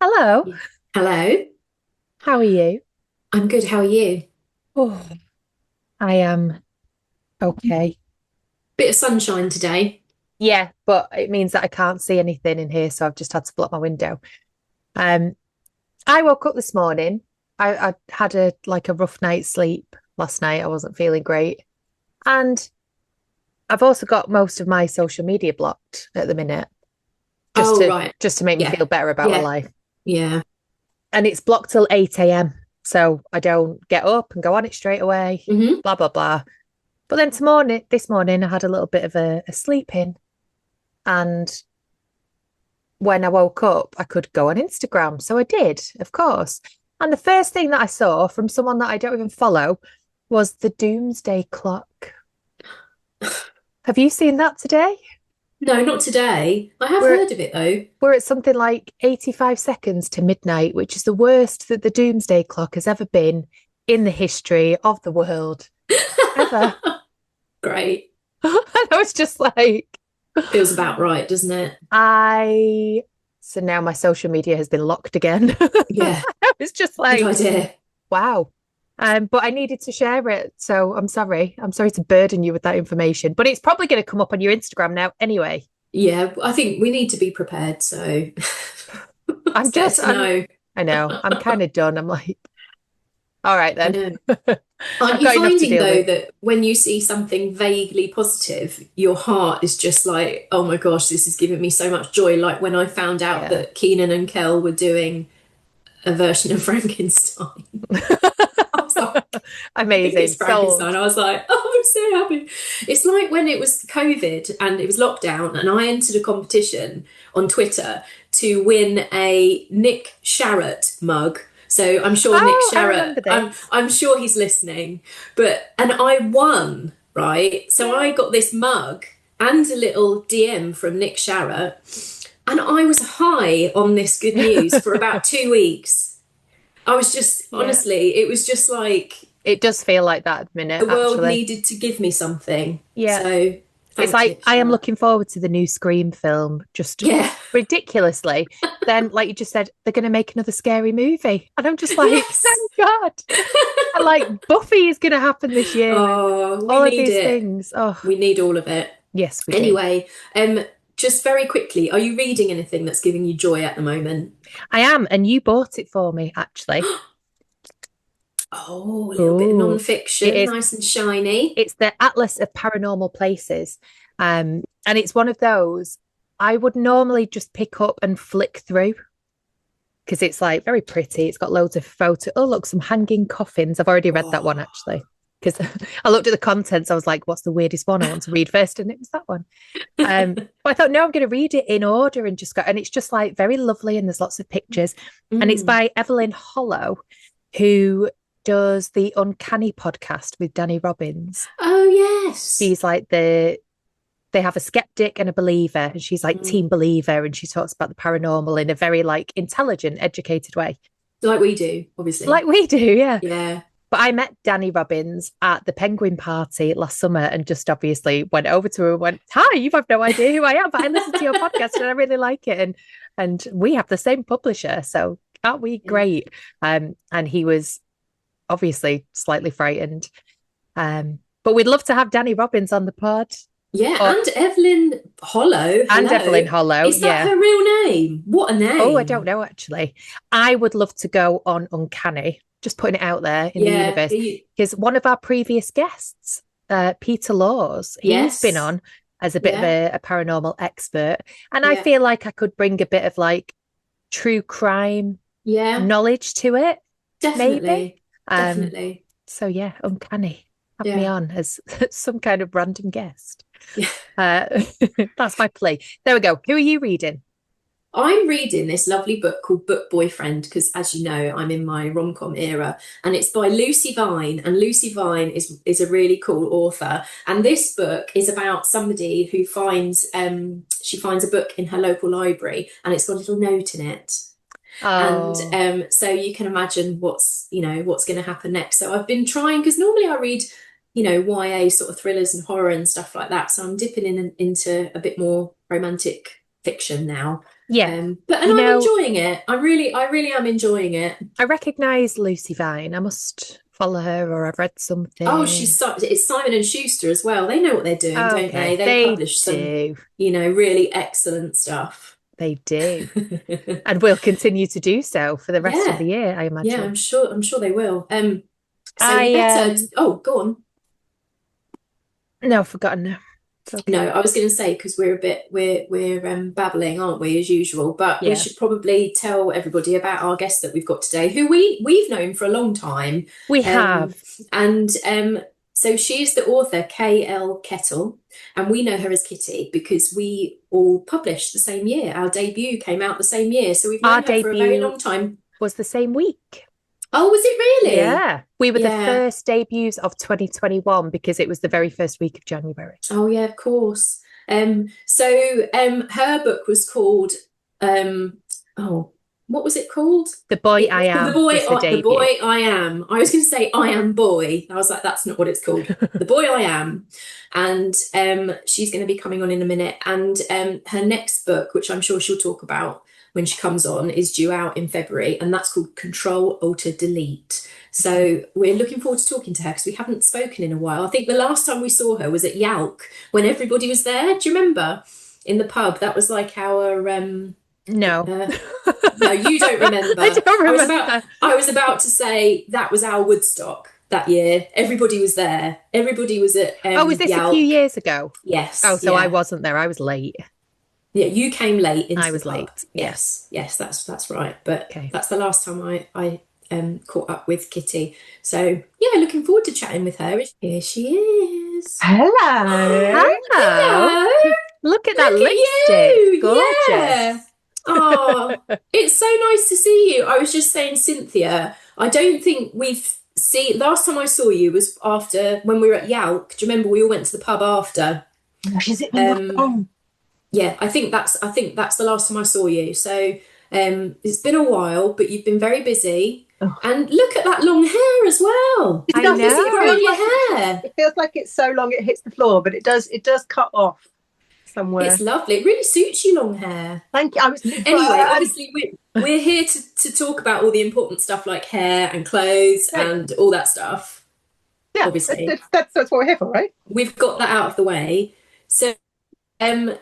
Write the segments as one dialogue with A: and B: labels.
A: Hello,
B: Yeah. Hello,
A: how are you?
B: I'm good. How are you?
A: Oh, I am okay.
B: Bit of sunshine today.
A: Yeah, but it means that I can't see anything in here, so I've just had to block my window. Um, I woke up this morning. I had a rough night's sleep last night. I wasn't feeling great. And I've also got most of my social media blocked at the minute, just
B: Oh,
A: to
B: right.
A: just to make me
B: Yeah.
A: feel better about my
B: Yeah.
A: life.
B: Yeah.
A: And it's blocked till 8 a.m. So I don't get up and go on it straight away,
B: Hmm.
A: blah blah blah. But then this morning, I had a little bit of a sleep in. And when I woke up, I could go on Instagram. So I did, of course. And the first thing that I saw from someone that I don't even follow was the doomsday clock. Have you seen that today?
B: No, not today. I have
A: We're
B: heard of it though.
A: we're at something like 85 seconds to midnight, which is the worst that the doomsday clock has ever been in the history of the world, ever.
B: Great.
A: And I was just like,
B: Feels about right, doesn't it?
A: I so now my social media has been locked again.
B: Yeah.
A: I was just
B: Good
A: like,
B: idea.
A: wow. But I needed to share it. So I'm sorry. I'm sorry to burden you with that information, but it's probably going to come up on your Instagram now anyway.
B: Yeah. I think we need to be prepared. So
A: I'm
B: it's better
A: just,
B: to
A: I'm,
B: know.
A: I know, I'm kind of done. I'm like, all right
B: I
A: then.
B: know.
A: I've
B: Aren't you
A: got enough to
B: finding
A: deal
B: though
A: with.
B: that when you see something vaguely positive, your heart is just like, oh my gosh, this is giving me so much joy. Like when I found out
A: Yeah.
B: that Keenan and Kel were doing a version of Frankenstein. I was like, I think
A: Amazing.
B: it's Frankenstein.
A: Sold.
B: I was like, oh, I'm so happy. It's like when it was COVID and it was lockdown, and I entered a competition on Twitter to win a Nick Sharratt mug. So I'm sure Nick
A: Oh, I
B: Sharratt,
A: remember
B: I'm
A: this.
B: I'm sure he's listening. And I won, right? So I
A: Yay.
B: got this mug and a little DM from Nick Sharratt, and I was high on this good news for about 2 weeks. I was just,
A: Yeah.
B: honestly, it was just like
A: It does feel like that at the minute,
B: the world
A: actually.
B: needed to give me something.
A: Yeah.
B: So
A: It's
B: thanks,
A: like
B: Nick
A: I am
B: Sharratt.
A: looking forward to the new Scream film, just
B: Yeah.
A: ridiculously. Then, like you just said, they're going to make another scary movie. And I'm just like,
B: Yes.
A: thank God. And like Buffy is going to happen this year and
B: Oh, we
A: all of
B: need
A: these
B: it.
A: things. Oh,
B: We need all of it.
A: yes, we do.
B: Anyway, just very quickly, are you reading anything that's giving you joy at the moment?
A: I am. And you bought it for me, actually.
B: Oh, a little bit of
A: Oh, it
B: non-fiction,
A: is.
B: nice and shiny.
A: It's the Atlas of Paranormal Places. And it's one of those I would normally just pick up and flick through because it's like very pretty. It's got loads of photo. Oh, look, some hanging coffins. I've already read that one
B: Oh.
A: actually because I looked at the contents. I was like, what's the weirdest one I want to read first? And it was that one. But I thought, no, I'm going to read it in order and just go. And it's just like very lovely and there's lots of pictures. And it's
B: Mm.
A: by Evelyn Hollow, who does the Uncanny podcast with Danny Robbins.
B: Oh, yes.
A: She's like they have a skeptic and a believer, and she's like
B: Mm.
A: team believer, and she talks about the paranormal in a very like intelligent, educated way.
B: Like we do,
A: Like
B: obviously.
A: we do, yeah.
B: Yeah.
A: But I met Danny Robbins at the Penguin Party last summer and just obviously went over to her and went, hi, you have no idea who I am, but I listen to your podcast and I really like it. And we have the same publisher. So aren't we
B: Yeah.
A: great? And he was obviously slightly frightened. But we'd love to have Danny Robbins on the pod.
B: Yeah,
A: Or
B: and Evelyn Hollow,
A: and
B: hello.
A: Evelyn Hollow,
B: Is that
A: yeah.
B: her real name? What a
A: Oh, I don't
B: name.
A: know actually. I would love to go on Uncanny, just putting it out there in the
B: Yeah,
A: universe. Because one of our previous guests, Peter Laws, he's been
B: yes.
A: on as a bit of
B: Yeah,
A: a paranormal expert. And I
B: yeah,
A: feel like I could bring a bit of like true crime
B: yeah,
A: knowledge to it, maybe.
B: definitely.
A: Um,
B: Definitely.
A: so yeah, Uncanny. Have me
B: Yeah.
A: on as some kind of random guest.
B: Yeah.
A: Uh, that's my plea. There we go. Who are you reading?
B: I'm reading this lovely book called Book Boyfriend because, as you know, I'm in my rom-com era, and it's by Lucy Vine. And Lucy Vine is a really cool author. And this book is about somebody who finds she finds a book in her local library, and it's got a little note in it. And
A: Oh,
B: so you can imagine what's going to happen next. So I've been trying because normally I read, YA sort of thrillers and horror and stuff like that. So I'm dipping into a bit more romantic fiction now.
A: Yeah.
B: But and
A: You
B: I'm
A: know,
B: enjoying it. I really am enjoying it.
A: I recognize Lucy Vine. I must follow her or I've read
B: Oh,
A: something.
B: it's Simon and Schuster as well. They know what they're doing, don't they?
A: Okay,
B: They
A: they
B: publish some,
A: do.
B: really excellent stuff.
A: They do. And will continue to do so for the rest of
B: Yeah,
A: the year, I
B: yeah,
A: imagine.
B: I'm sure they will. So we
A: I
B: better. Oh, go on.
A: no, I've forgotten now. It's
B: No,
A: okay.
B: I was going to say because we're babbling, aren't we, as usual? But we
A: Yeah.
B: should probably tell everybody about our guest that we've got today, who we've known for a long time,
A: We
B: um,
A: have.
B: and so she is the author KL Kettle, and we know her as Kitty because we all published the same year. Our debut came out the same year, so we've
A: Our
B: known her for a very
A: debut
B: long time.
A: was the same week.
B: Oh, was it really?
A: Yeah. We were the
B: Yeah.
A: first debuts of 2021 because it was the very first week of January.
B: Oh yeah, of course. Her book was called um oh, what was it called?
A: The Boy
B: It
A: I
B: was called
A: Am was the
B: The
A: debut.
B: Boy I Am. I was going to say I Am Boy. I was like, that's not what it's called. The Boy I Am. And she's going to be coming on in a minute. And her next book, which I'm sure she'll talk about when she comes on, is due out in February, and that's called Control Alter Delete. So we're looking forward to talking to her because we haven't spoken in a while. I think the last time we saw her was at Yalk when everybody was there. Do you remember? In the pub. That was like our
A: No.
B: uh, no, you don't
A: I
B: remember.
A: don't remember.
B: I was about to say that was our Woodstock that year. Everybody was there. Everybody was at
A: Oh, was this a few
B: Yalk.
A: years ago? Oh,
B: Yes,
A: so I
B: yeah.
A: wasn't there. I was late.
B: Yeah, you came late
A: I
B: into the
A: was
B: pub.
A: late. Yeah.
B: Yes, that's right. But
A: Okay.
B: that's the last time I caught up with Kitty. So yeah, looking forward to chatting with her. Here she is.
C: Hello.
A: Hello.
B: Hello.
A: Look at that
B: Look at
A: lipstick.
B: you. Yeah.
A: Gorgeous.
B: Oh, it's so nice to see you. I was just saying, Cynthia, I don't think we've seen. Last time I saw you was after when we were at Yalk. Do you remember we all went to the pub after?
C: Gosh, has it been that
B: Um,
C: long?
B: yeah, I think that's the last time I saw you. So it's been a while, but you've been very busy.
C: Oh.
B: And look at that long hair as well.
C: It
A: I
C: does.
B: Where's it growing
A: know.
B: your hair?
C: It feels like it's so long it hits the floor, but it does cut off somewhere.
B: It's lovely. It really suits you, long hair.
C: Thank you. I was
B: Anyway, obviously we're here to talk about all the important stuff like hair and clothes
C: Right.
B: and all that stuff.
C: Yeah,
B: Obviously,
C: that's what we're here for, right?
B: we've got that out of the way. So, um,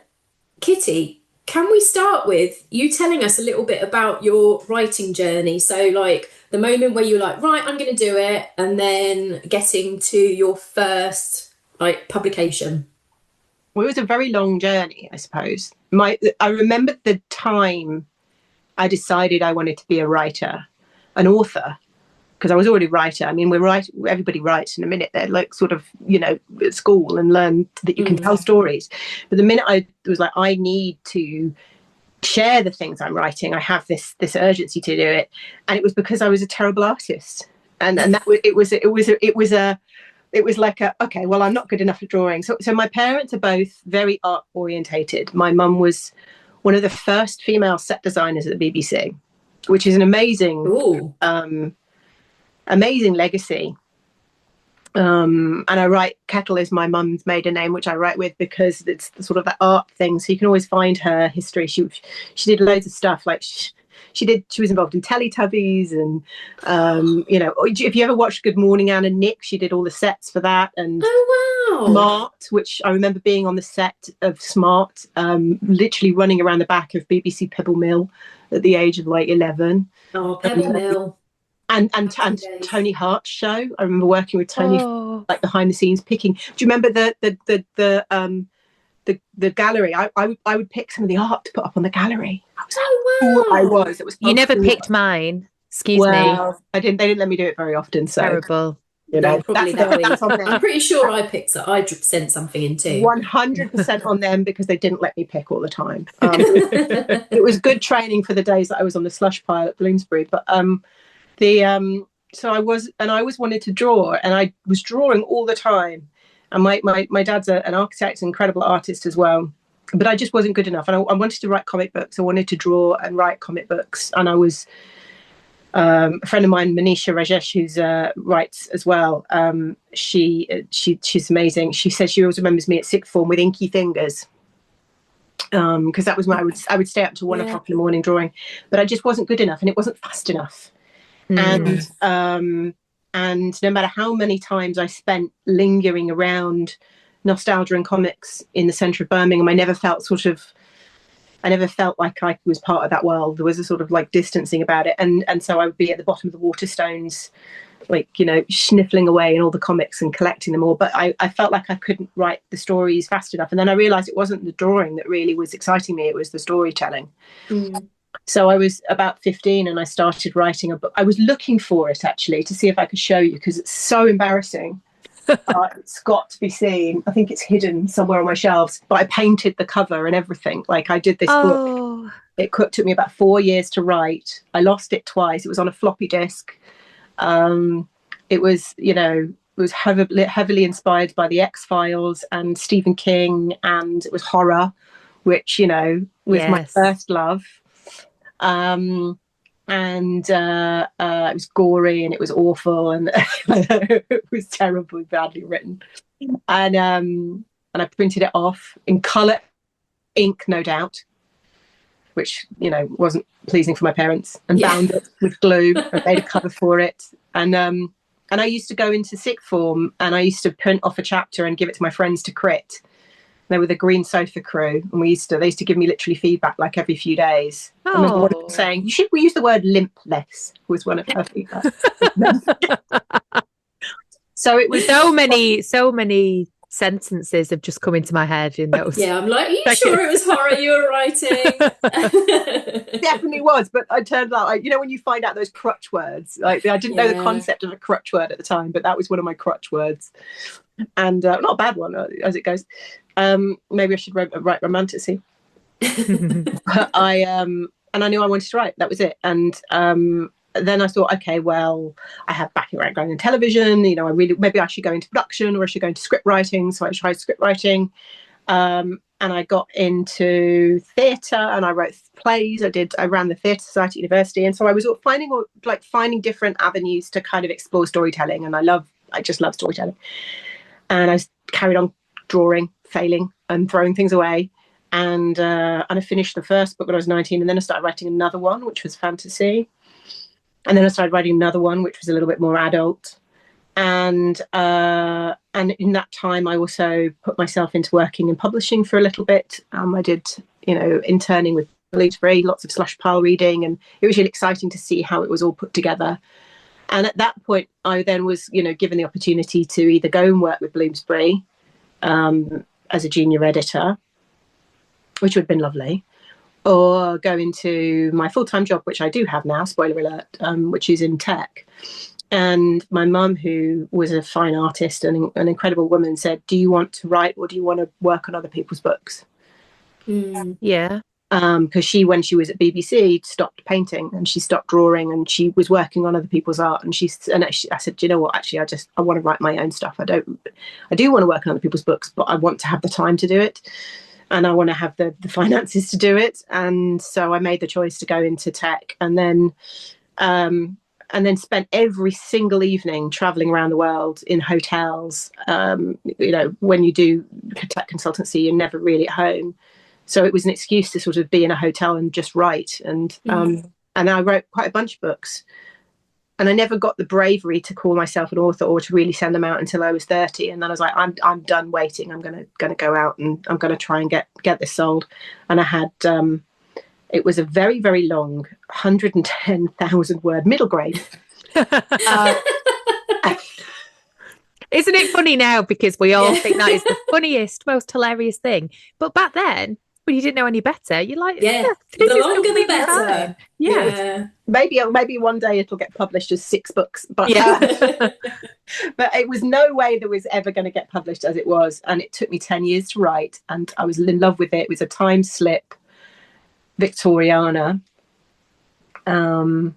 B: Kitty, can we start with you telling us a little bit about your writing journey? So, like the moment where you're like, right, I'm going to do it, and then getting to your first like publication.
C: Well, it was a very long journey, I suppose. I remember the time I decided I wanted to be a writer, an author, because I was already a writer. I mean, everybody writes in a minute. They're like sort of, at school and learn that you can tell stories. But the minute I was like, I need to share the things I'm writing, I have this urgency to do it. And it was because I was a terrible artist. And that it was like okay, well, I'm not good enough at drawing. So my parents are both very art orientated. My mum was one of the first female set designers at the BBC, which is an
B: Ooh.
C: amazing legacy. And I write, Kettle is my mum's maiden name, which I write with because it's sort of that art thing. So you can always find her history. She did loads of stuff. Like she was involved in Teletubbies, and if you ever watched Good Morning Anne and Nick, she did all the sets for that. And
B: Oh wow.
C: Smart, which I remember being on the set of Smart, literally running around the back of BBC Pebble Mill at the age of like 11.
B: Oh, Pebble Mill.
C: And
B: Happy days.
C: Tony Hart's show. I remember working with Tony,
A: Oh,
C: like behind the scenes picking. Do you remember the gallery? I would pick some of the art to put up on the gallery. I was
B: Oh
C: I
B: wow.
C: was. It was
A: you never
C: cool.
A: picked mine. Excuse me.
C: Well, I didn't. They didn't let me do it very often. So
A: Terrible.
B: No, probably
C: that's
B: that week.
C: that's on
B: I'm
C: them.
B: pretty sure I picked it. I sent something in too.
C: 100% on them because they didn't let me pick all the time. It was good training for the days that I was on the slush pile at Bloomsbury. But so I always wanted to draw, and I was drawing all the time. And my dad's an architect, an incredible artist as well. But I just wasn't good enough. And I wanted to write comic books. I wanted to draw and write comic books. And I was a friend of mine, Manisha Rajesh, who writes as well. She's amazing. She says she always remembers me at sixth form with inky fingers. because that was when I would stay up to 1 o'clock in the morning drawing, but I just wasn't good enough and it wasn't fast enough. And no matter how many times I spent lingering around nostalgia and comics in the centre of Birmingham, I never felt like I was part of that world. There was a sort of like distancing about it. And so I would be at the bottom of the Waterstones, like, sniffling away in all the comics and collecting them all. But I felt like I couldn't write the stories fast enough. And then I realised it wasn't the drawing that really was exciting me. It was the storytelling. So I was about 15 and I started writing a book. I was looking for it actually to see if I could show you, because it's so embarrassing. It's got to be seen. I think it's hidden somewhere on my shelves, but I painted the cover and everything. Like, I did this book. It took me about 4 years to write. I lost it twice. It was on a floppy disk. It was, heavily inspired by the X-Files and Stephen King, and it was horror, which, was my first love. And it was gory and it was awful and it was terribly badly written. And I printed it off in colour ink, no doubt, which wasn't pleasing for my parents, and bound it with glue and made a cover for it. And I used to go into sixth form and I used to print off a chapter and give it to my friends to crit. They were the Green Sofa crew, and they used to give me literally feedback like every few days. I remember one of them saying, we use the word limpless, was one of her feedback. So it was
A: so many sentences have just come into my head in those.
B: Yeah, I'm like, are you sure it was horror you were writing?
C: Definitely was, but I turned out, when you find out those crutch words, like I didn't know the concept of a crutch word at the time, but that was one of my crutch words. And not a bad one as it goes. Maybe I should write romanticy. But I knew I wanted to write. That was it. And then I thought, okay, well, I have background in television. Maybe I should go into production, or I should go into script writing. So I tried script writing, and I got into theatre and I wrote plays. I ran the Theatre Society at university, and so I was finding different avenues to kind of explore storytelling. And I just love storytelling. And I carried on drawing, failing and throwing things away. And I finished the first book when I was 19, and then I started writing another one, which was fantasy. And then I started writing another one, which was a little bit more adult. And in that time, I also put myself into working in publishing for a little bit. I did, interning with Bloomsbury, lots of slush pile reading, and it was really exciting to see how it was all put together. And at that point, I then was, given the opportunity to either go and work with Bloomsbury as a junior editor, which would have been lovely, or go into my full-time job, which I do have now, spoiler alert, which is in tech. And my mum, who was a fine artist and an incredible woman, said, do you want to write or do you want to work on other people's books?
A: Yeah.
C: Because when she was at BBC, stopped painting and she stopped drawing, and she was working on other people's art. And I said, do you know what? Actually, I want to write my own stuff. I do want to work on other people's books, but I want to have the time to do it, and I want to have the finances to do it. And so I made the choice to go into tech, and then spent every single evening traveling around the world in hotels. When you do tech consultancy, you're never really at home. So it was an excuse to sort of be in a hotel and just write. And I wrote quite a bunch of books. And I never got the bravery to call myself an author or to really send them out until I was 30. And then I was like, I'm done waiting. I'm going to go out and I'm going to try and get this sold. And I had, it was a very, very long 110,000 word middle grade.
A: Isn't it funny now? Because we all think that is the funniest, most hilarious thing. But back then, when you didn't know any better, you're like,
B: the longer the better.
A: Yeah.
C: Maybe one day it'll get published as 6 books. But but it was no way that was ever going to get published as it was. And it took me 10 years to write. And I was in love with it. It was a time slip Victoriana. And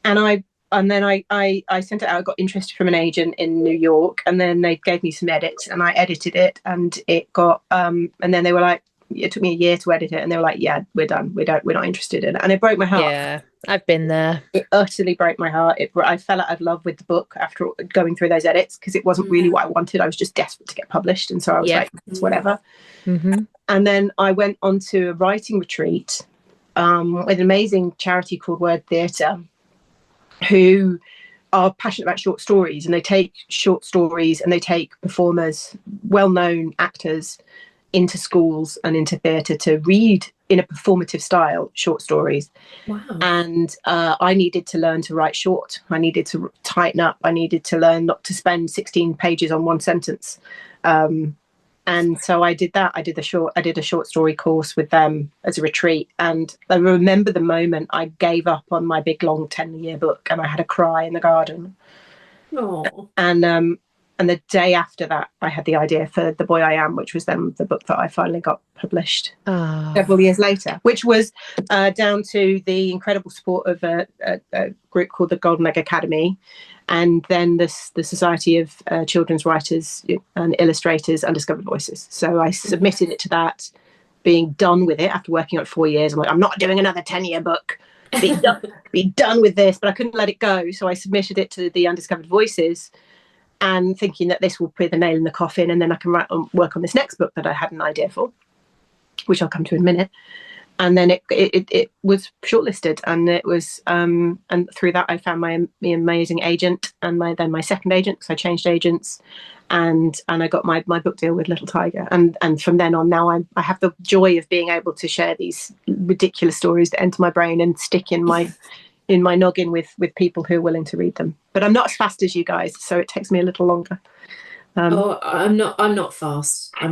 C: then I sent it out. I got interest from an agent in New York, and then they gave me some edits, and I edited it, and it got. And then they were like, it took me a year to edit it, and they were like, "Yeah, we're done. We're not interested in it." And it broke my heart.
A: Yeah, I've been there.
C: It utterly broke my heart. I fell out of love with the book after going through those edits, because it wasn't really what I wanted. I was just desperate to get published, and so I was like, it's whatever. And then I went on to a writing retreat with an amazing charity called Word Theatre, who are passionate about short stories, and they take short stories and they take performers, well-known actors, into schools and into theatre to read in a performative style short stories.
B: Wow.
C: And I needed to learn to write short. I needed to tighten up. I needed to learn not to spend 16 pages on one sentence. And so I did that. I did a short story course with them as a retreat. And I remember the moment I gave up on my big long 10-year book, and I had a cry in the garden.
B: Oh.
C: And the day after that, I had the idea for The Boy I Am, which was then the book that I finally got published several years later, which was down to the incredible support of a group called the Golden Egg Academy, and then the Society of Children's Writers and Illustrators, Undiscovered Voices. So I submitted it to that, being done with it after working on it 4 years. I'm like, I'm not doing another 10-year book. Be done with this, but I couldn't let it go. So I submitted it to the Undiscovered Voices, and thinking that this will put the nail in the coffin, and then I can work on this next book that I had an idea for, which I'll come to in a minute. And then it was shortlisted, and it was and through that I found my amazing agent, and then my second agent, because I changed agents, and I got my book deal with Little Tiger, and from then on, now I have the joy of being able to share these ridiculous stories that enter my brain and stick in my noggin with people who are willing to read them. But I'm not as fast as you guys, so it takes me a little longer.
B: I'm not fast. The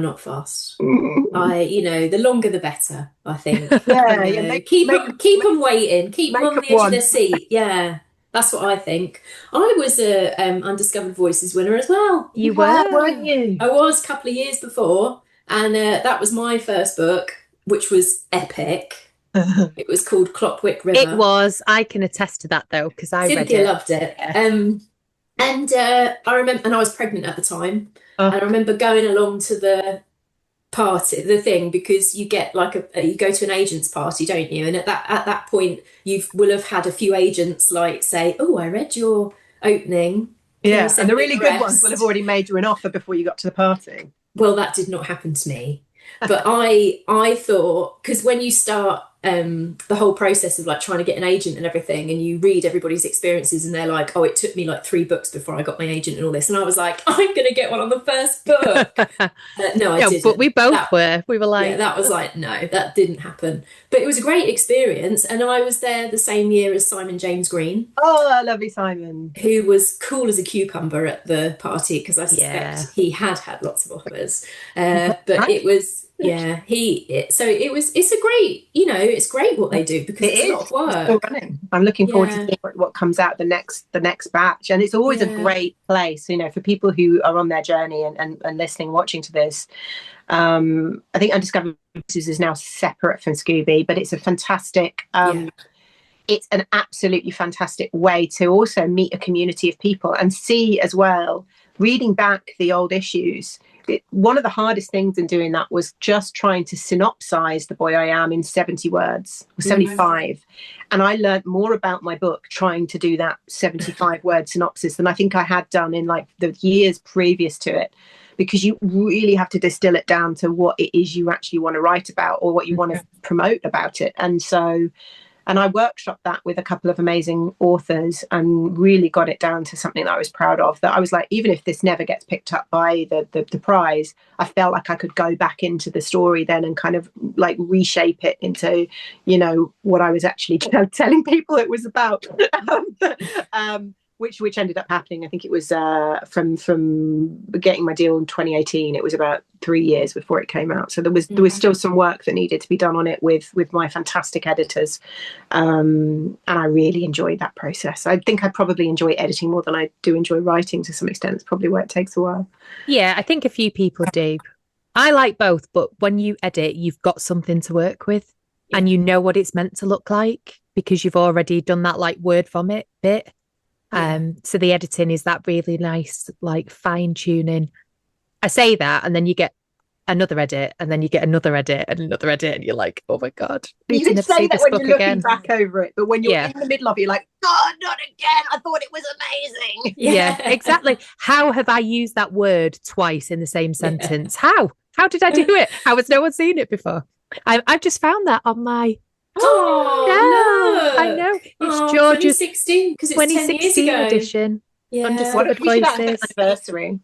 B: longer the better, I think.
C: Yeah,
B: keep them waiting. Keep them on the edge of their seat. Yeah, that's what I think. I was a Undiscovered Voices winner as well.
A: You were,
C: weren't you?
B: I was a couple of years before, and that was my first book, which was epic. It was called Clockwick River.
A: It was. I can attest to that though, because I read it.
B: Cynthia loved it. Yeah. I remember, and I was pregnant at the time, and I remember going along to the party, the thing, because you get you go to an agent's party, don't you? And at that point, will have had a few agents say, "Oh, I read your opening."
C: Yeah, and the really good ones will have already made you an offer before you got to the party.
B: Well, that did not happen to me. But I thought, because when you start the whole process of trying to get an agent and everything, and you read everybody's experiences, and they're like, oh, it took me 3 books before I got my agent and all this, and I was like, I'm gonna get one on the first book. No, I didn't.
A: But we both were. We were like,
B: yeah, that was no, that didn't happen. But it was a great experience, and I was there the same year as Simon James Green.
C: Oh, lovely Simon,
B: who was cool as a cucumber at the party, because I suspect he had lots of offers. But it was. Yeah, it's a great, it's great what they do, because it's a lot of work.
C: It's still running. I'm looking forward to seeing what comes out the next batch, and it's always a great place, for people who are on their journey and listening, watching to this. I think Undiscovered Voices is now separate from Scooby, but it's a fantastic. It's an absolutely fantastic way to also meet a community of people and see as well, reading back the old issues. One of the hardest things in doing that was just trying to synopsize The Boy I Am in 70 words, or 75. And I learned more about my book trying to do that 75-word synopsis than I think I had done in the years previous to it, because you really have to distill it down to what it is you actually want to write about, or what you want to promote about it. And I workshopped that with a couple of amazing authors, and really got it down to something that I was proud of, that I was like, even if this never gets picked up by the prize, I felt like I could go back into the story then and kind of reshape it into, what I was actually telling people it was about. Which ended up happening. I think it was from getting my deal in 2018. It was about 3 years before it came out. So there was still some work that needed to be done on it with my fantastic editors, and I really enjoyed that process. I think I probably enjoy editing more than I do enjoy writing to some extent. It's probably why it takes a while.
A: Yeah, I think a few people do. I like both, but when you edit, you've got something to work with, and you know what it's meant to look like, because you've already done that word vomit bit. So the editing is that really nice, fine tuning. I say that, and then you get another edit, and then you get another edit and another edit, and you're like, oh my God, I need
C: You
A: to
C: can
A: never
C: say
A: see
C: that
A: this
C: when
A: book
C: you're looking
A: again.
C: back over it, but when you're
A: Yeah.
C: in the middle of it, you're like, God, not again. I thought it was amazing.
A: Yeah, exactly. How have I used that word twice in the same sentence? How? How did I do it? How has no one seen it before? I've just found that on my.
B: Oh,
A: I
B: look.
A: know. It's
B: Oh,
A: George's
B: 2016, because it's 10 years
A: 2016
B: ago.
A: edition.
B: Yeah.
A: Undiscovered
C: We should have an
A: Voices.
C: anniversary.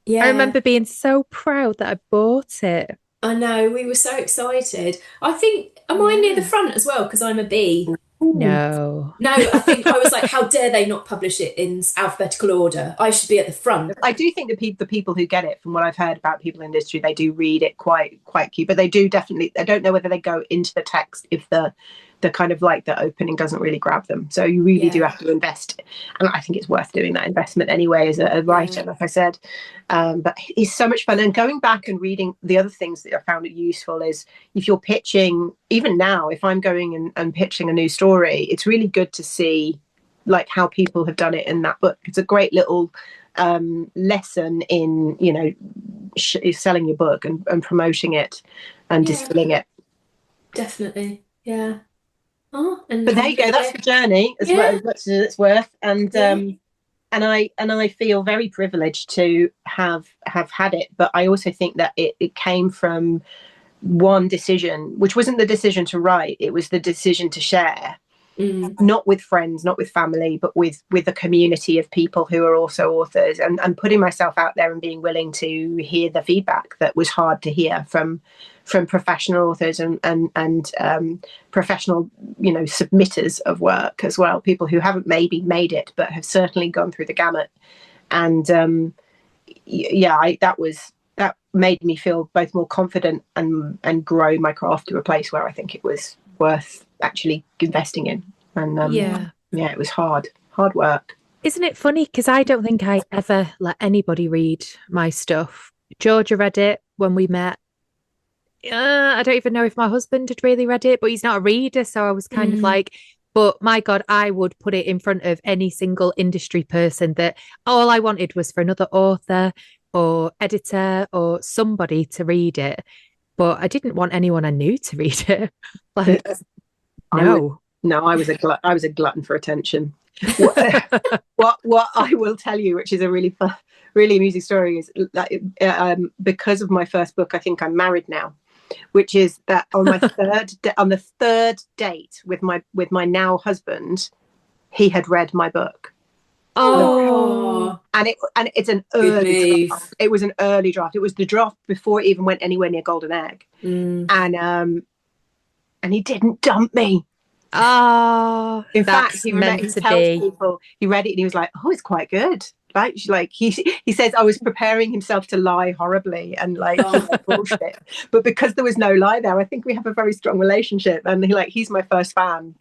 B: Yeah.
A: I remember being so proud that I bought it.
B: I know, we were so excited. I think, am I near the front as well? Because I'm a B.
A: No.
B: No, I think I was like, how dare they not publish it in alphabetical order? I should be at the front.
C: I do think the people who get it, from what I've heard about people in the industry, they do read it quite key, but they do definitely. I don't know whether they go into the text if the kind of like the opening doesn't really grab them. So you really do have to invest, and I think it's worth doing that investment anyway as a writer, like I said. But it's so much fun. And going back and reading the other things that I found it useful is if you're pitching, even now, if I'm going and pitching a new story, it's really good to see like how people have done it in that book. It's a great little lesson in, you know, selling your book and promoting it and distilling it.
B: Definitely. Yeah. Oh, and
C: but there you go. That's the journey as well, as much as it's worth. And I feel very privileged to have had it. But I also think that it came from one decision, which wasn't the decision to write. It was the decision to share. Not with friends, not with family, but with a community of people who are also authors, and putting myself out there and being willing to hear the feedback that was hard to hear from professional authors and professional, you know, submitters of work as well, people who haven't maybe made it but have certainly gone through the gamut. And that made me feel both more confident and grow my craft to a place where I think it was worth actually investing in. And it was hard work.
A: Isn't it funny? Because I don't think I ever let anybody read my stuff. Georgia read it when we met. I don't even know if my husband had really read it, but he's not a reader. So I was kind of like, but my God, I would put it in front of any single industry person that all I wanted was for another author or editor or somebody to read it. But I didn't want anyone I knew to read it. Like, no.
C: I was a glutton for attention. What I will tell you, which is a really amusing story, is that because of my first book, I think I'm married now. Which is that on my the third date with my now husband, he had read my book.
B: Oh,
C: and it's an early draft. It was an early draft. It was the draft before it even went anywhere near Golden Egg. And he didn't dump me.
A: Oh,
C: in fact, he tells people he read it and he was like, "Oh, it's quite good." Like he says, I was preparing himself to lie horribly and bullshit, but because there was no lie there, I think we have a very strong relationship. And he's my first fan.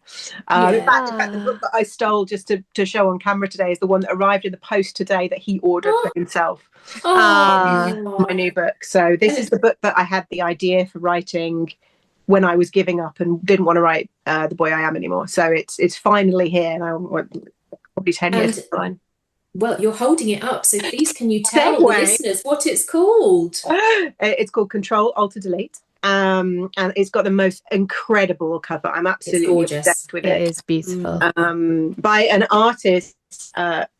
C: In fact, the book that I stole just to show on camera today is the one that arrived in the post today that he ordered for himself. My new book. So this is the book that I had the idea for writing when I was giving up and didn't want to write The Boy I Am anymore. So it's finally here, and I want probably 10 years to fine.
B: Well, you're holding it up, so please can you tell the listeners what it's called?
C: It's called Control Alter Delete. And it's got the most incredible cover. I'm absolutely obsessed with it.
A: It is beautiful.
C: By an artist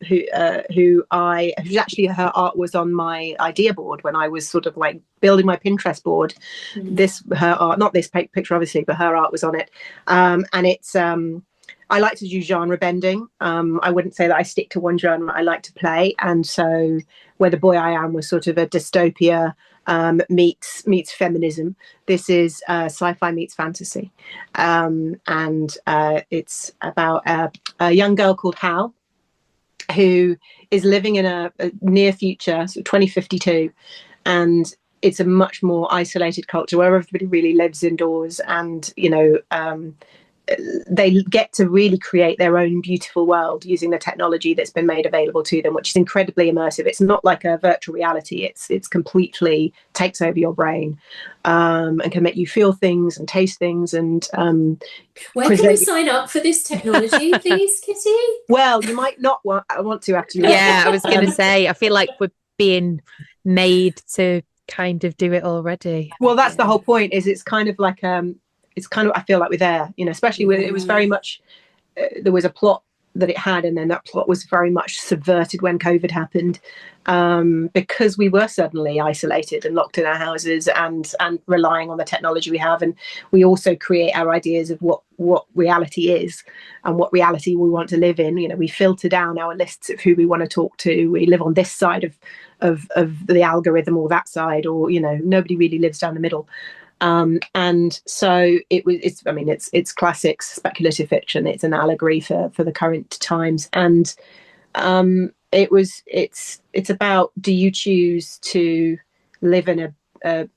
C: who actually, her art was on my idea board when I was sort of like building my Pinterest board. Her art, not this picture obviously, but her art was on it. And it's I like to do genre bending. I wouldn't say that I stick to one genre. I like to play. And so where The Boy I Am was sort of a dystopia meets feminism, this is sci-fi meets fantasy. And it's about a young girl called Hal, who is living in a near future, so 2052. And it's a much more isolated culture where everybody really lives indoors, and, you know, they get to really create their own beautiful world using the technology that's been made available to them, which is incredibly immersive. It's not like a virtual reality. It's completely takes over your brain, and can make you feel things and taste things. And
B: where can we sign up for this technology, please, Kitty?
C: Well, you might not want to after you.
A: Yeah, I was going to say, I feel like we're being made to kind of do it already.
C: Well, that's the whole point. Is it's kind of like it's kind of, I feel like with air, you know, especially when it was very much there was a plot that it had, and then that plot was very much subverted when COVID happened, because we were suddenly isolated and locked in our houses and relying on the technology we have, and we also create our ideas of what reality is and what reality we want to live in. You know, we filter down our lists of who we want to talk to. We live on this side of the algorithm or that side, or, you know, nobody really lives down the middle. And so it's classic speculative fiction. It's an allegory for the current times. And it's about, do you choose to live in a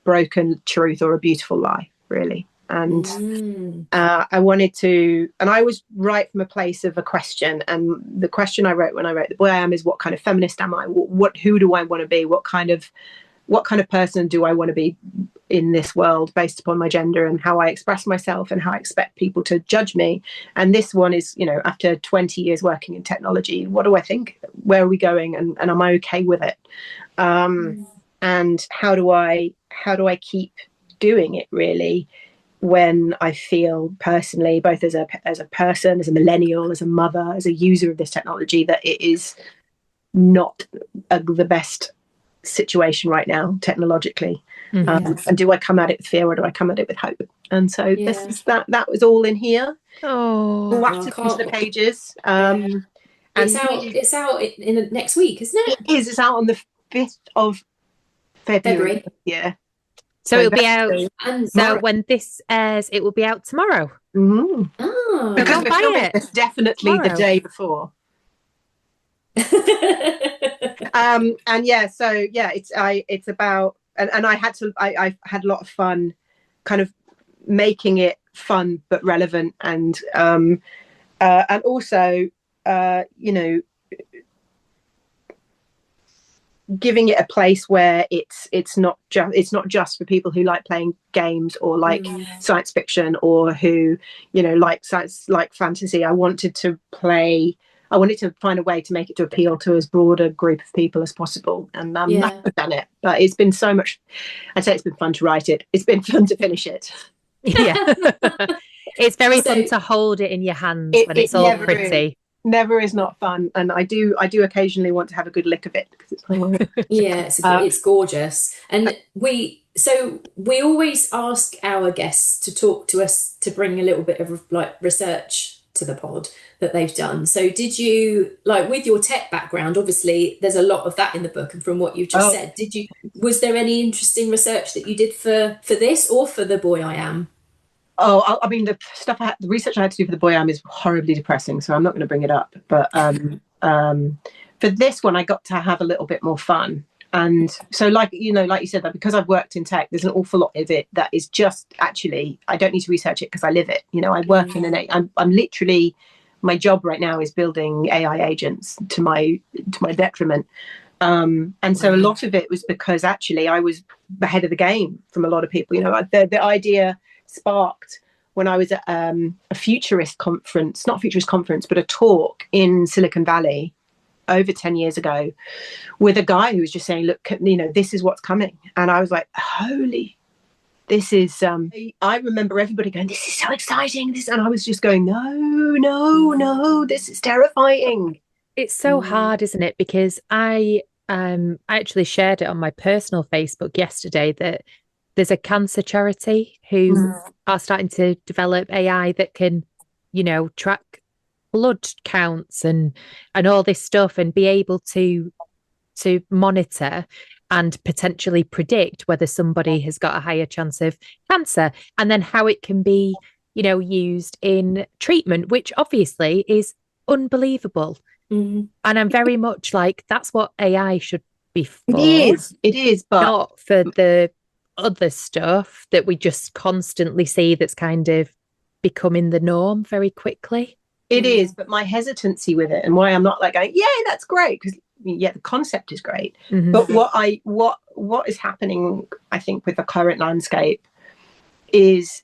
C: broken truth or a beautiful lie, really? And I wanted to, and I was right from a place of a question. And the question I wrote when I wrote The Boy I Am is, what kind of feminist am I? Who do I want to be? What kind of person do I want to be in this world based upon my gender and how I express myself and how I expect people to judge me? And this one is, you know, after 20 years working in technology, what do I think? Where are we going? And am I okay with it? And how do I keep doing it, really, when I feel personally, both as a person, as a millennial, as a mother, as a user of this technology, that it is not the best situation right now technologically. And do I come at it with fear, or do I come at it with hope? And so this is that was all in here. Wrapped into the pages. And
B: it's out in next week, isn't it?
C: It is. It's out on the 5th of February. Yeah.
A: So it'll be out. And so when this airs, it will be out tomorrow.
C: Because we're filming this definitely tomorrow. The day before. And yeah, so yeah, it's about, and I had a lot of fun kind of making it fun but relevant, and also you know, giving it a place where it's not just for people who like playing games or like science fiction, or who, you know, like science, like fantasy. I wanted to find a way to make it to appeal to as broad a group of people as possible. And I've done it. But it's been so much, I'd say it's been fun to write it. It's been fun to finish it.
A: Yeah. It's very fun to hold it in your hands when it's all pretty.
C: Never is not fun. And I do occasionally want to have a good lick of it, because it's my work.
B: Yeah, it's gorgeous. And we always ask our guests to talk to us, to bring a little bit of like research to the pod that they've done. So did you, like, with your tech background, obviously there's a lot of that in the book, and from what you've just said, was there any interesting research that you did for this or for The Boy I Am?
C: I mean, the research I had to do for The Boy I Am is horribly depressing, so I'm not going to bring it up. But for this one, I got to have a little bit more fun. And so, like you said, that because I've worked in tech, there's an awful lot of it that is just, actually, I don't need to research it because I live it. You know, I work in I'm literally, my job right now is building AI agents to my detriment. And so a lot of it was because actually I was ahead of the game from a lot of people. You know, the idea sparked when I was at a futurist conference, not futurist conference, but a talk in Silicon Valley over 10 years ago, with a guy who was just saying, look, you know, this is what's coming. And I was like, holy, this is, I remember everybody going, this is so exciting. And I was just going, no, this is terrifying.
A: It's so hard, isn't it? Because I actually shared it on my personal Facebook yesterday that there's a cancer charity who are starting to develop AI that can, you know, track blood counts and all this stuff, and be able to monitor and potentially predict whether somebody has got a higher chance of cancer, and then how it can be, you know, used in treatment, which obviously is unbelievable. And I'm very much like, that's what AI should be for.
C: It is, but
A: not for the other stuff that we just constantly see that's kind of becoming the norm very quickly.
C: It is, but my hesitancy with it, and why I'm not like going, yeah, that's great, because the concept is great. But what is happening, I think, with the current landscape is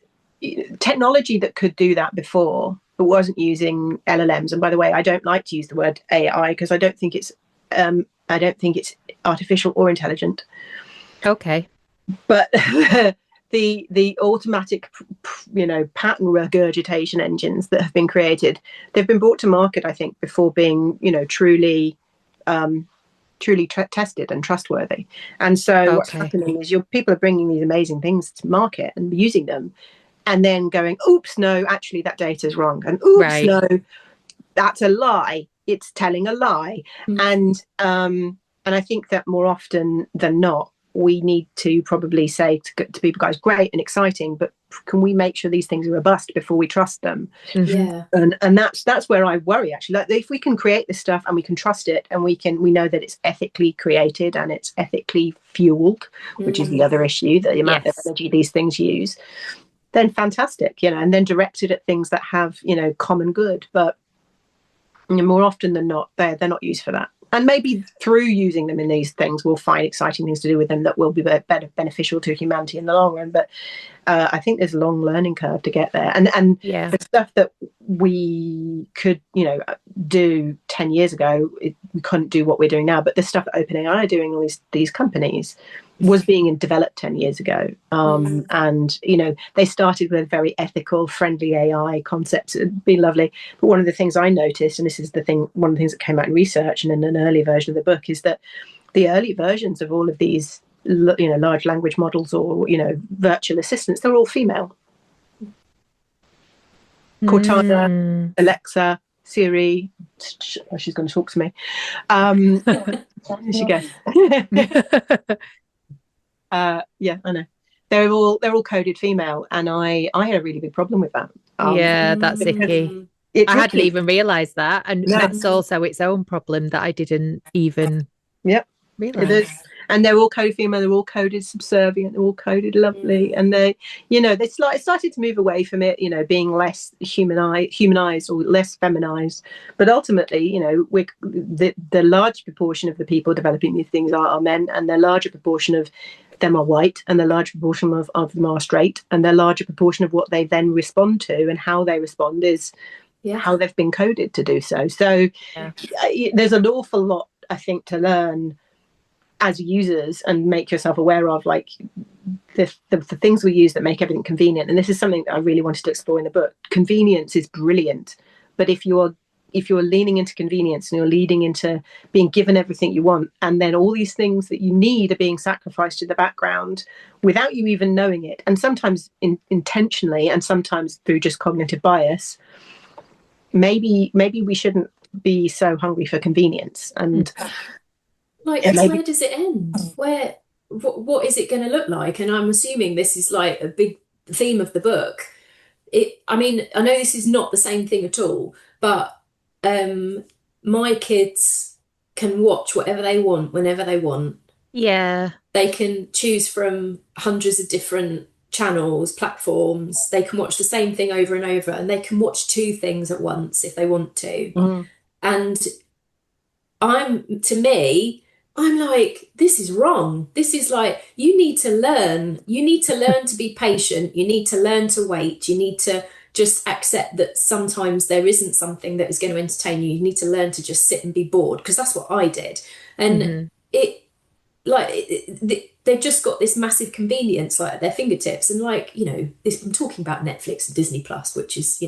C: technology that could do that before, but wasn't using LLMs. And by the way, I don't like to use the word AI because I don't think it's artificial or intelligent.
A: Okay.
C: But the automatic, pattern regurgitation engines that have been created, they've been brought to market, I think, before being, truly tested and trustworthy. And so what's
A: Okay.
C: happening is people are bringing these amazing things to market and using them, and then going, oops, no, actually that data is wrong, and oops,
A: Right.
C: no, that's a lie, it's telling a lie. And I think that more often than not, we need to probably say to people, guys, great and exciting, but can we make sure these things are robust before we trust them?
B: Yeah.
C: And that's where I worry, actually. Like, if we can create this stuff and we can trust it, and we know that it's ethically created and it's ethically fueled, which is the other issue, the amount of energy these things use, then fantastic, and then directed at things that have, common good. But more often than not, they're not used for that. And maybe through using them in these things, we'll find exciting things to do with them that will be better beneficial to humanity in the long run. But I think there's a long learning curve to get there. And the stuff that we could, do 10 years ago, we couldn't do what we're doing now. But the stuff that OpenAI are doing, all these companies, was being developed 10 years ago. And, they started with very ethical, friendly AI concepts. It'd be lovely. But one of the things I noticed, and this is one of the things that came out in research and in an early version of the book, is that the early versions of all of these, large language models or, virtual assistants, they're all female. Cortana, Alexa, Siri, she's going to talk to me. Here she goes. Yeah, I know. They're all coded female, and I had a really big problem with that.
A: That's icky. I hadn't even realised that, and that's also its own problem that I didn't even realise.
C: And they're all coded female, they're all coded subservient, they're all coded lovely, and they started to move away from it, being less humanized or less feminized. But ultimately, the large proportion of the people developing these things are men, and the larger proportion of them are white, and the larger proportion of them are straight, and the larger proportion of what they then respond to and how they respond is how they've been coded to do so. So there's an awful lot, I think, to learn as users and make yourself aware of, like the things we use that make everything convenient. And this is something that I really wanted to explore in the book. Convenience is brilliant, but if you're leaning into convenience and you're leading into being given everything you want, and then all these things that you need are being sacrificed to the background without you even knowing it, and sometimes intentionally and sometimes through just cognitive bias, maybe we shouldn't be so hungry for convenience. And
B: like, where does it end? What is it going to look like? And I'm assuming this is like a big theme of the book. I mean, I know this is not the same thing at all, but my kids can watch whatever they want whenever they want.
A: Yeah.
B: They can choose from hundreds of different channels, platforms. They can watch the same thing over and over, and they can watch two things at once if they want to. And I'm like, this is wrong. This is like, you need to learn. You need to learn to be patient. You need to learn to wait. You need to just accept that sometimes there isn't something that is going to entertain you. You need to learn to just sit and be bored, because that's what I did. And they've just got this massive convenience like at their fingertips. And like, I'm talking about Netflix and Disney Plus, which is,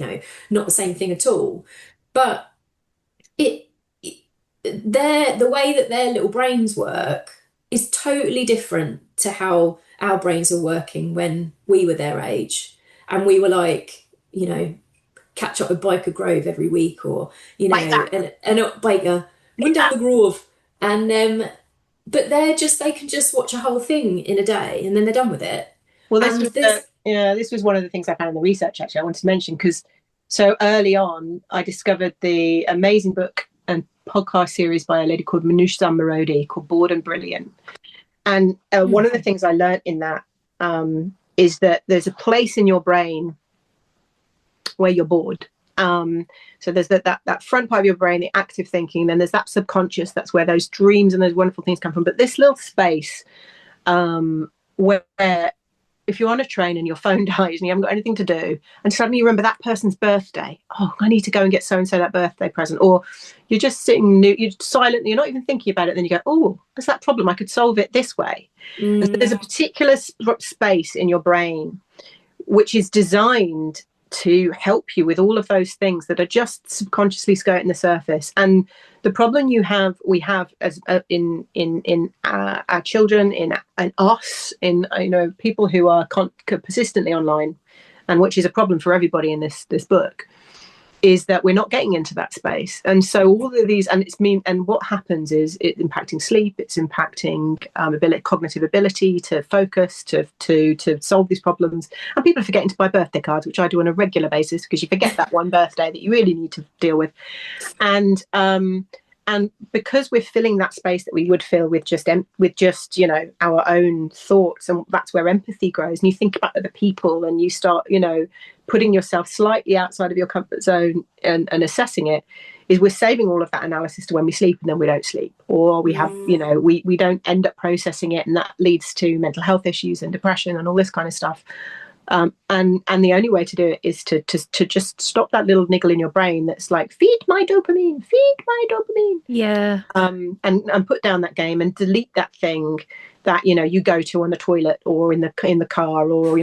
B: not the same thing at all. But the way that their little brains work is totally different to how our brains are working when we were their age, and we were like, catch up with Biker Grove every week, or and Biker run down the Grove, and but they can just watch a whole thing in a day and then they're done with it.
C: Well, this was one of the things I found in the research, actually, I wanted to mention, because so early on I discovered the amazing book and podcast series by a lady called Manoush Zomorodi called Bored and Brilliant. And one of the things I learned in that is that there's a place in your brain where you're bored. So there's that front part of your brain, the active thinking, then there's that subconscious, that's where those dreams and those wonderful things come from. But this little space where if you're on a train and your phone dies and you haven't got anything to do, and suddenly you remember that person's birthday. Oh, I need to go and get so and so that birthday present. Or you're just sitting, you're silently, you're not even thinking about it. Then you go, oh, there's that problem. I could solve it this way. And so there's a particular space in your brain which is designed to help you with all of those things that are just subconsciously skirting the surface. And the problem we have as in our children, in us, in people who are persistently online, and which is a problem for everybody in this book, is that we're not getting into that space. And so all of these, and what happens is it's impacting sleep, it's impacting cognitive ability to focus, to solve these problems. And people are forgetting to buy birthday cards, which I do on a regular basis, because you forget that one birthday that you really need to deal with. And because we're filling that space that we would fill with just our own thoughts, and that's where empathy grows. And you think about other people, and you start putting yourself slightly outside of your comfort zone and assessing it. Is we're saving all of that analysis to when we sleep, and then we don't sleep, or we have we don't end up processing it, and that leads to mental health issues and depression and all this kind of stuff. And the only way to do it is to just stop that little niggle in your brain that's like, feed my dopamine.
A: Yeah.
C: And put down that game and delete that thing that you go to on the toilet, or in the car, or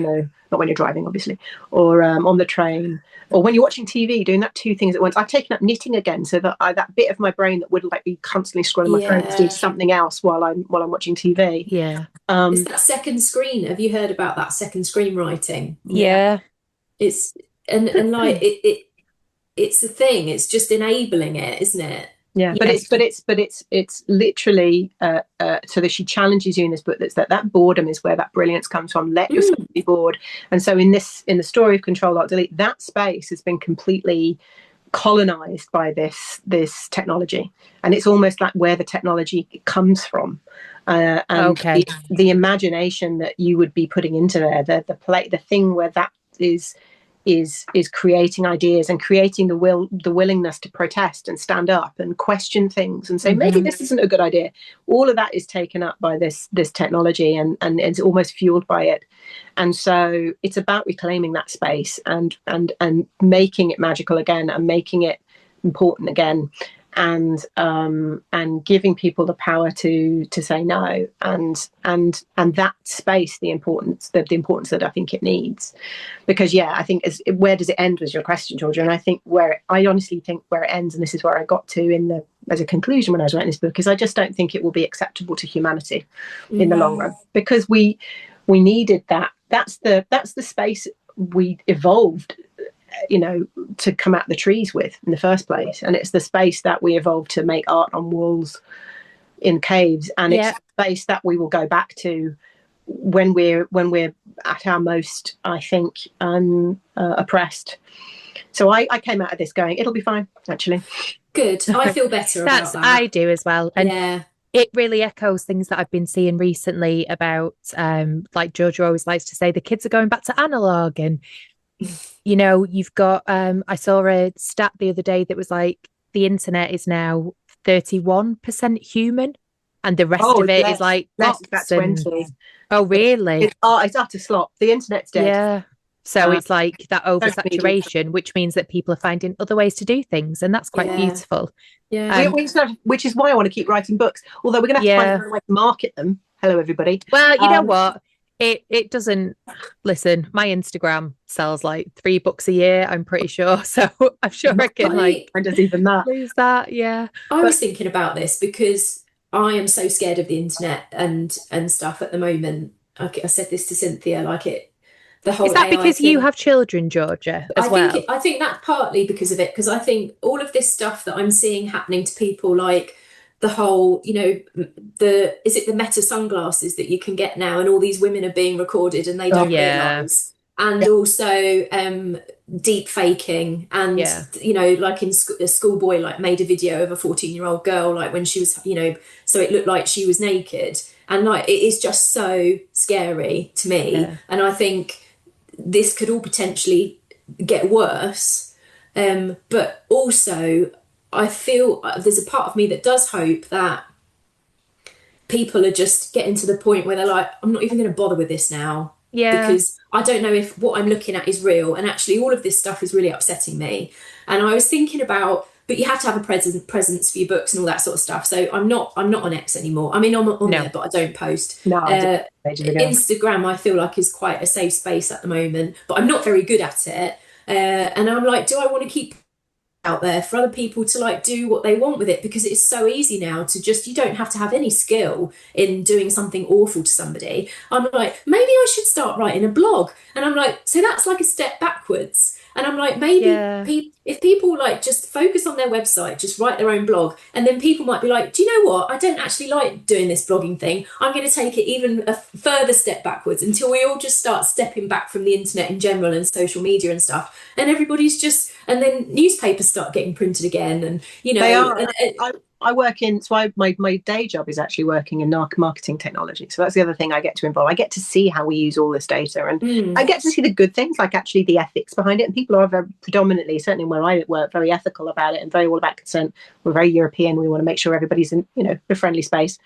C: not when you're driving, obviously, or on the train, or when you're watching TV, doing that two things at once. I've taken up knitting again, so that that bit of my brain that would like be constantly scrolling my phone to do something else while I'm watching TV.
A: Yeah.
B: It's that second screen. Have you heard about that second screen writing?
A: Yeah.
B: It's and like it's a thing. It's just enabling it, isn't it?
C: Yeah, but it's literally so that she challenges you in this book that boredom is where that brilliance comes from. Let yourself be bored. And so in the story of Control Alt Delete, that space has been completely colonized by this technology, and it's almost like where the technology comes from, and the imagination that you would be putting into there, the thing where that is creating ideas and creating the willingness to protest and stand up and question things and say, maybe this isn't a good idea. All of that is taken up by this technology, and it's almost fueled by it. And so it's about reclaiming that space and making it magical again, and making it important again, and giving people the power to say no, and that space, the importance that I think it needs. Because I think where does it end was your question, Georgia, and I honestly think where it ends, and this is where I got to as a conclusion when I was writing this book, is I just don't think it will be acceptable to humanity in the long run, because we needed that. That's the space we evolved to come out the trees with in the first place, and it's the space that we evolved to make art on walls in caves, and it's the space that we will go back to when we're at our most, I think, oppressed. So I came out of this going, it'll be fine, actually.
B: Good. I feel better about that.
A: I do as well. And it really echoes things that I've been seeing recently about, like Georgia always likes to say, the kids are going back to analog. And, you've got, I saw a stat the other day that was like, the internet is now 31% human, and the rest of it is like
C: less, about 20.
A: Oh, really?
C: It's utter slop. The internet's dead.
A: Yeah. So it's like that oversaturation, which means that people are finding other ways to do things, and that's quite beautiful.
B: Yeah.
C: Which is why I want to keep writing books. Although we're going to have to find a way to market them. Hello, everybody.
A: Well, you know what? It doesn't. Listen, my Instagram sells like 3 books a year, I'm pretty sure. So I'm sure I can
C: and does even that
A: lose that. Yeah.
B: I was thinking about this because I am so scared of the internet and stuff at the moment. I said this to Cynthia, the whole.
A: Is that
B: AI
A: because
B: thing.
A: you have children, Georgia, as well?
B: I think that's partly because of it, because I think all of this stuff that I'm seeing happening to people, like the whole, is it the Meta sunglasses that you can get now, and all these women are being recorded and they don't realise. And also deep faking, and like in a schoolboy like made a video of a 14-year-old girl, like when she was, so it looked like she was naked, and like it is just so scary to me. And I think this could all potentially get worse, but also I feel there's a part of me that does hope that people are just getting to the point where they're like, I'm not even going to bother with this now.
A: Yeah.
B: because I don't know if what I'm looking at is real. And actually, all of this stuff is really upsetting me. And I was thinking about, but you have to have a presence for your books and all that sort of stuff. So I'm not on X anymore. I mean, I'm on there,
A: No.
B: but I don't post.
C: No, I did ages ago.
B: Instagram, I feel like is quite a safe space at the moment, but I'm not very good at it. And I'm like, do I want to keep out there for other people to like do what they want with it, because it's so easy now to just, you don't have to have any skill in doing something awful to somebody. I'm like, maybe I should start writing a blog, and I'm like, so that's like a step backwards. And I'm like, maybe
A: Yeah.
B: if people like just focus on their website, just write their own blog, and then people might be like, do you know what? I don't actually like doing this blogging thing. I'm going to take it even a further step backwards until we all just start stepping back from the internet in general and social media and stuff. And everybody's just, and then newspapers start getting printed again. And, you
C: They
B: know,
C: are. I work in, so my day job is actually working in marketing technology. So that's the other thing I get to involve. I get to see how we use all this data, and I get to see the good things, like actually the ethics behind it. And people are very predominantly, certainly where I work, very ethical about it and very all about consent. We're very European. We want to make sure everybody's in, a friendly space.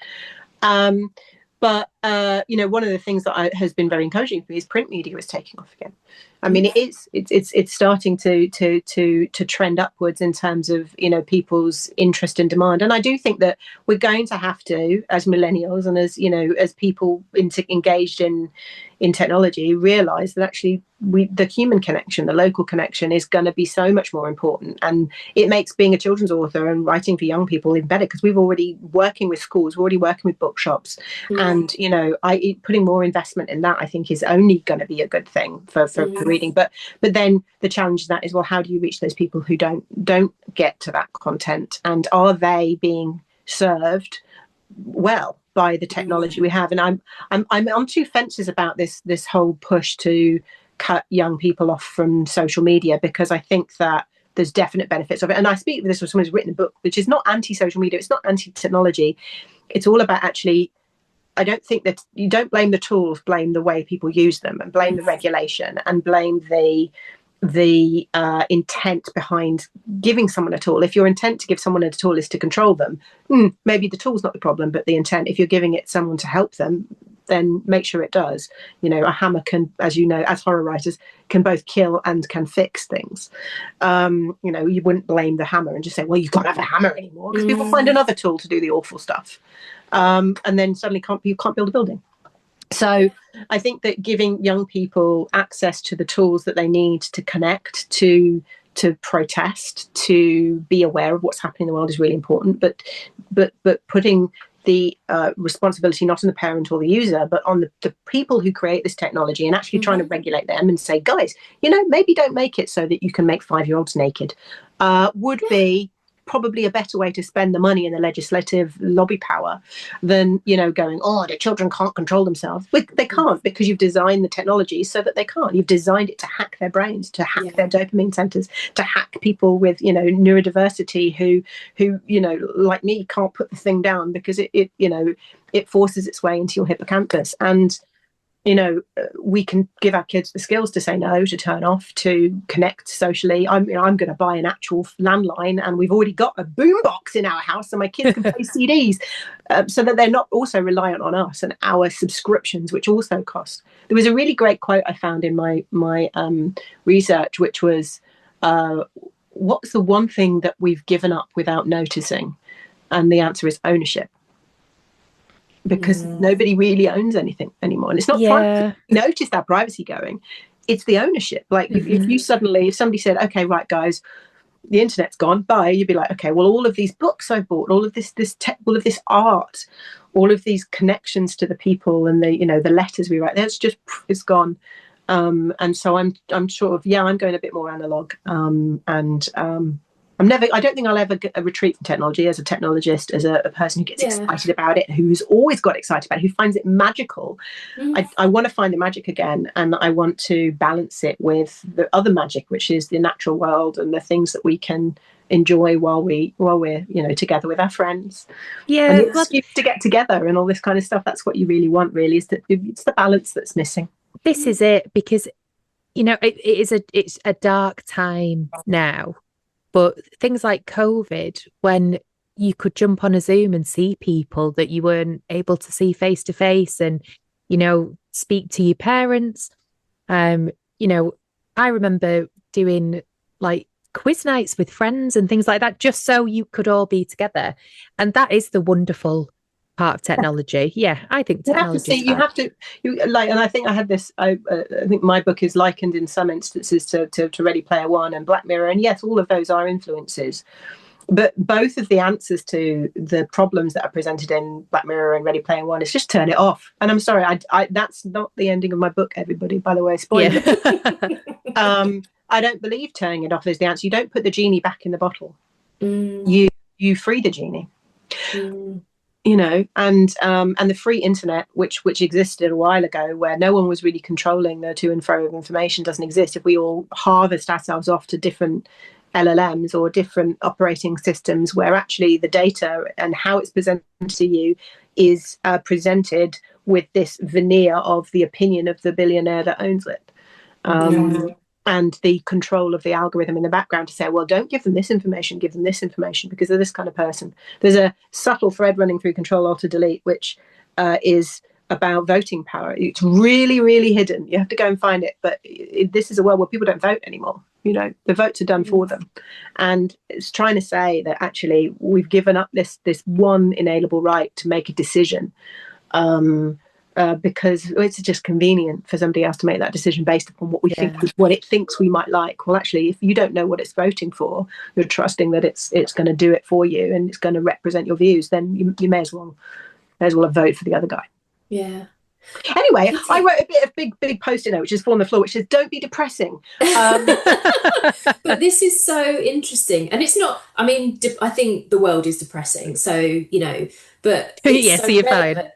C: But one of the things that has been very encouraging for me is print media is taking off again. I mean, it's starting to trend upwards in terms of people's interest and demand. And I do think that we're going to have to, as millennials and as people engaged in technology, realize that actually the human connection, the local connection, is going to be so much more important. And it makes being a children's author and writing for young people even better, because we've already working with schools, we're already working with bookshops, and putting more investment in that, I think, is only going to be a good thing for reading. But then the challenge of that is, well, how do you reach those people who don't get to that content, and are they being served well by the technology we have? And I'm on two fences about this whole push to cut young people off from social media, because I think that there's definite benefits of it. And I speak with this with someone who's written a book which is not anti-social media, it's not anti-technology, it's all about actually, I don't think that you don't blame the tools, blame the way people use them, and blame the regulation, and blame the intent behind giving someone a tool. If your intent to give someone a tool is to control them, maybe the tool's not the problem, but the intent. If you're giving it someone to help them, then make sure it does. A hammer can, as you know, as horror writers, can both kill and can fix things. You wouldn't blame the hammer and just say, well, you can't have a hammer anymore, because people find another tool to do the awful stuff. And then suddenly you can't build a building. So I think that giving young people access to the tools that they need to connect, to protest, to be aware of what's happening in the world is really important. But putting the responsibility not on the parent or the user, but on the people who create this technology, and actually trying to regulate them and say, guys, maybe don't make it so that you can make 5-year-olds naked, would be probably a better way to spend the money and the legislative lobby power than going, oh, the children can't control themselves. But they can't, because you've designed the technology so that they can't. You've designed it to hack their brains, to hack their dopamine centers, to hack people with neurodiversity who like me, can't put the thing down because it forces its way into your hippocampus. And we can give our kids the skills to say no, to turn off, to connect socially. I'm going to buy an actual landline, and we've already got a boombox in our house, so my kids can play CDs, so that they're not also reliant on us and our subscriptions, which also cost. There was a really great quote I found in my research, which was, what's the one thing that we've given up without noticing? And the answer is ownership. Because nobody really owns anything anymore. And it's not privacy. Notice that privacy going. It's the ownership. Like if somebody said, okay, right, guys, the internet's gone, bye, you'd be like, okay, well, all of these books I bought, all of this tech, all of this art, all of these connections to the people and the letters we write, that's just, it's gone. And so I'm sort of, I'm going a bit more analog. I don't think I'll ever get a retreat from technology as a technologist, as a person who gets excited about it, who's always got excited about it, who finds it magical. I want to find the magic again, and I want to balance it with the other magic, which is the natural world and the things that we can enjoy while we're together with our friends. And the excuse to get together and all this kind of stuff. That's what you really want, really, is that it's the balance that's missing.
A: This is it, because it's a dark time now. But things like COVID, when you could jump on a Zoom and see people that you weren't able to see face to face, and, speak to your parents. You know, I remember doing like quiz nights with friends and things like that, just so you could all be together. And that is the wonderful part of technology. Yeah, I think technology is
C: you
A: fab.
C: have to, you like, and I think I had this. I think my book is likened in some instances to Ready Player One and Black Mirror, and yes, all of those are influences. But both of the answers to the problems that are presented in Black Mirror and Ready Player One is just turn it off. And I'm sorry, that's not the ending of my book, everybody. By the way, spoiler.
A: Yeah.
C: I don't believe turning it off is the answer. You don't put the genie back in the bottle.
B: Mm.
C: You free the genie.
B: Mm.
C: You know, and the free internet, which existed a while ago, where no one was really controlling the to and fro of information, doesn't exist. If we all harvest ourselves off to different LLMs or different operating systems, where actually the data and how it's presented to you is presented with this veneer of the opinion of the billionaire that owns it. And the control of the algorithm in the background to say, well, don't give them this information, give them this information because they're this kind of person. There's a subtle thread running through Control Alt Delete, which is about voting power. It's really, really hidden. You have to go and find it. But this is a world where people don't vote anymore. You know, the votes are done for them. And it's trying to say that actually we've given up this one inalienable right to make a decision. Because it's just convenient for somebody else to make that decision based upon what we think, what it thinks we might like. Well, actually, if you don't know what it's voting for, you're trusting that it's going to do it for you and it's going to represent your views. Then you may as well vote for the other guy.
B: Yeah.
C: Anyway, I wrote a bit of big post-it note, which is on the floor, which says, "Don't be depressing."
B: But this is so interesting, and it's not. I mean, I think the world is depressing, so you know. But
A: yeah, so you're fine.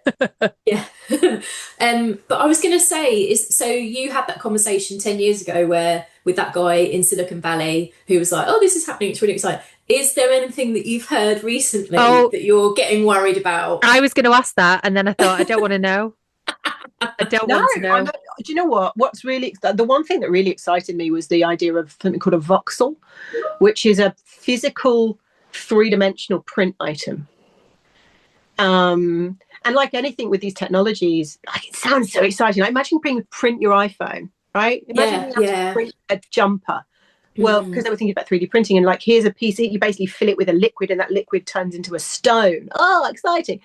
B: Yeah. But I was going to say so you had that conversation 10 years ago where with that guy in Silicon Valley who was like, "Oh, this is happening. It's really exciting." Is there anything that you've heard recently that you're getting worried about?
A: I was going to ask that, and then I thought I don't want to know. I don't want to know.
C: Do you know what? What's really the one thing that really excited me was the idea of something called a voxel, which is a physical three-dimensional print item. And like anything with these technologies, it sounds so exciting. Like imagine being print your iPhone, right? Imagine being able to print a jumper. Well, because they were thinking about 3D printing, and like here's a piece, you basically fill it with a liquid, and that liquid turns into a stone. Oh, exciting!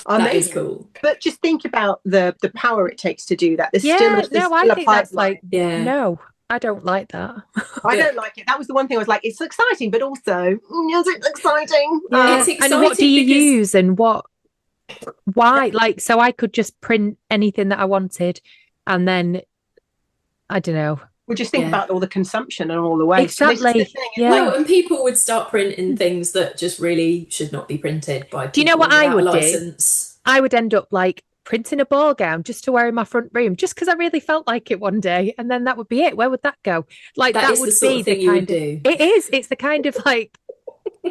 B: That is cool.
C: But just think about the power it takes to do that.
A: I think that's like, no, I don't like that.
C: I don't like it. That was the one thing I was like, it's exciting, but also, is it exciting?
B: It's exciting.
A: And what do you use and why? Like, so I could just print anything that I wanted and then, I don't know.
C: Well, just think about all the consumption and all the waste.
A: Exactly.
B: Well, and people would start printing things that just really should not be printed by people.
A: Do you know what I would
B: license.
A: do? I would end up like printing a ball gown just to wear in my front room, just because I really felt like it one day, and then that would be it. Where would that go? Like that would be the kind of thing. It is. It's the kind of like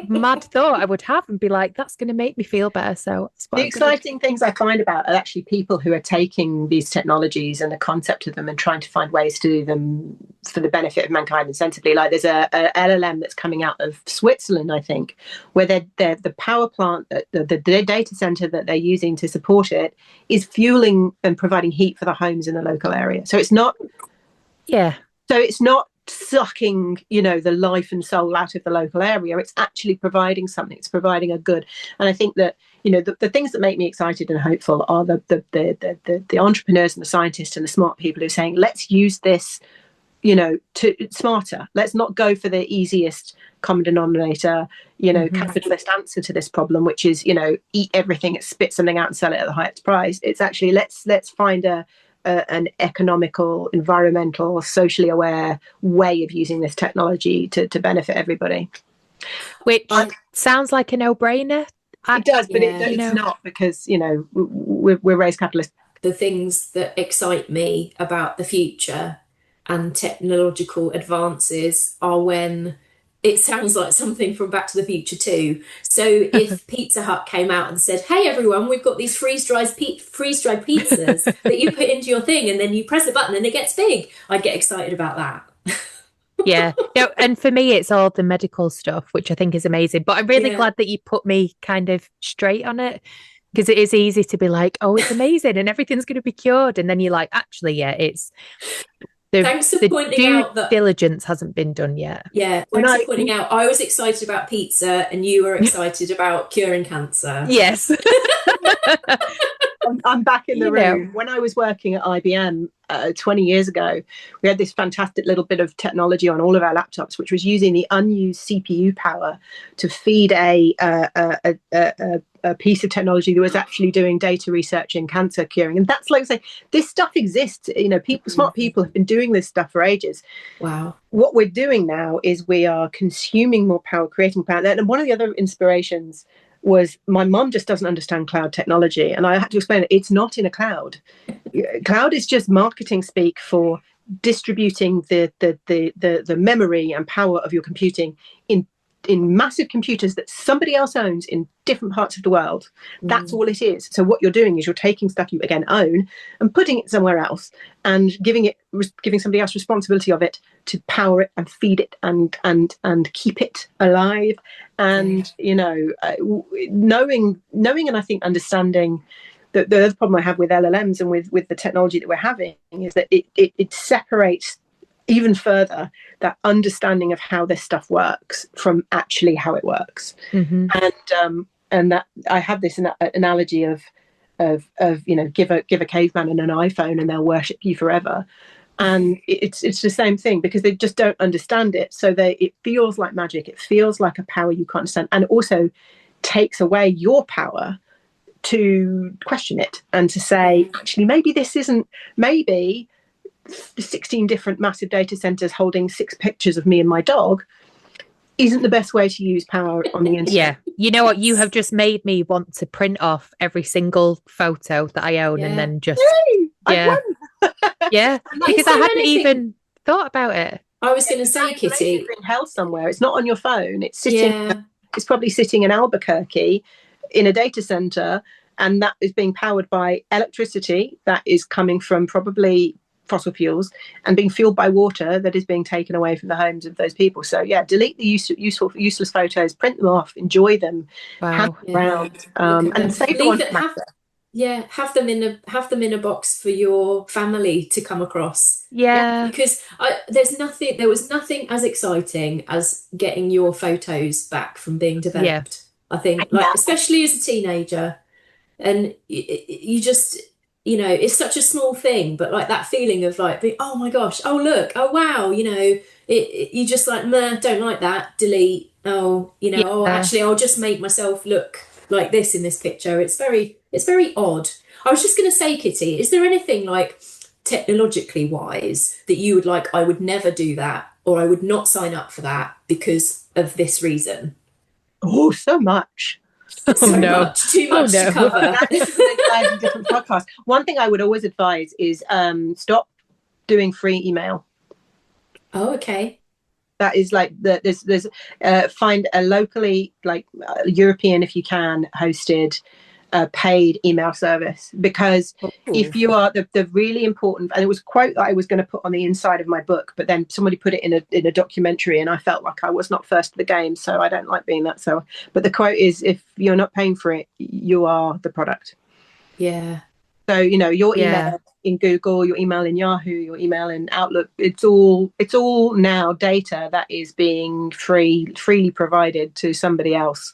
A: mad thought I would have and be like, that's going to make me feel better. So
C: the exciting things I find about are actually people who are taking these technologies and the concept of them and trying to find ways to do them for the benefit of mankind insensibly. Like there's a LLM that's coming out of Switzerland, I think, where the power plant, the data center that they're using to support it is fueling and providing heat for the homes in the local area. So it's not sucking, the life and soul out of the local area. It's actually providing something. It's providing a good. And I think that the things that make me excited and hopeful are the entrepreneurs and the scientists and the smart people who are saying, let's use this, to smarter. Let's not go for the easiest common denominator, capitalist answer to this problem, which is, eat everything, spit something out and sell it at the highest price. It's actually let's find an economical, environmental, socially aware way of using this technology to benefit everybody.
A: Which sounds like a no-brainer.
C: It does, but it's not, because, we're raised capitalist.
B: The things that excite me about the future and technological advances are when it sounds like something from Back to the Future too. So if Pizza Hut came out and said, "Hey everyone, we've got these freeze-dried pizzas that you put into your thing, and then you press a button and it gets big," I'd get excited about that.
A: Yeah. And for me, it's all the medical stuff, which I think is amazing. But I'm really glad that you put me kind of straight on it, Because it is easy to be like, oh, it's amazing and everything's going to be cured. And then you're like, actually, yeah, it's
B: Thanks for
A: the
B: pointing
A: due
B: out that.
A: diligence hasn't been done yet.
B: Yeah, thanks for pointing out. I was excited about pizza, and you were excited about curing cancer.
A: Yes.
C: I'm back in the room. When I was working at IBM 20 years ago, we had this fantastic little bit of technology on all of our laptops, which was using the unused CPU power to feed a piece of technology that was actually doing data research in cancer curing. And that's like saying, this stuff exists. You know, smart people have been doing this stuff for ages.
B: Wow.
C: What we're doing now is we are consuming more power, creating power. And one of the other inspirations was my mom just doesn't understand cloud technology. And I had to explain it. It's not in a cloud. Cloud is just marketing speak for distributing the memory and power of your computing in massive computers that somebody else owns in different parts of the world. That's all it is. So what you're doing is you're taking stuff you again own and putting it somewhere else and giving somebody else responsibility of it to power it and feed it and keep it alive. And you know, knowing and I think understanding that the other problem I have with LLMs and with the technology that we're having is that it separates even further that understanding of how this stuff works from actually how it works. And that I have this analogy of you know, give a caveman an iPhone and they'll worship you forever. And it's the same thing because they just don't understand it. So it feels like magic. It feels like a power you can't understand, and it also takes away your power to question it and to say, actually, maybe this isn't. Maybe 16 different massive data centers holding 6 pictures of me and my dog isn't the best way to use power on the internet.
A: Yeah. You know what? You have just made me want to print off every single photo that I own and then just, yeah. Because I hadn't even thought about it.
B: I was going to say, Kitty,
C: in hell somewhere. It's not on your phone. It's sitting, it's probably sitting in Albuquerque in a data center, and that is being powered by electricity that is coming from probably fossil fuels and being fueled by water that is being taken away from the homes of those people. So delete the useless photos, print them off, enjoy them, have them around, and save the ones that matter.
B: Have them in a box for your family to come across. Because there was nothing as exciting as getting your photos back from being developed. I think, like, especially as a teenager, and you just, you know, it's such a small thing, but like that feeling of like, oh my gosh, oh look, oh wow, you know, you just like, meh, don't like that, delete. Oh, you know, oh actually, I'll just make myself look like this in this picture. It's very odd. I was just going to say, Kitty, is there anything like technologically wise that you would like, I would never do that, or I would not sign up for that because of this reason?
C: Oh, so much.
B: Too much to cover.
C: That's an entirely different podcast. One thing I would always advise is stop doing free email.
B: Oh, okay.
C: That is like there's find a locally, like European, if you can, hosted paid email service, because if you are the really important, and it was a quote that I was going to put on the inside of my book, but then somebody put it in a documentary and I felt like I was not first to the game, so I don't like being that. So but the quote is, if you're not paying for it, you are the product. So, you know, your email in Google, your email in Yahoo, your email in Outlook, it's all now data that is being freely provided to somebody else.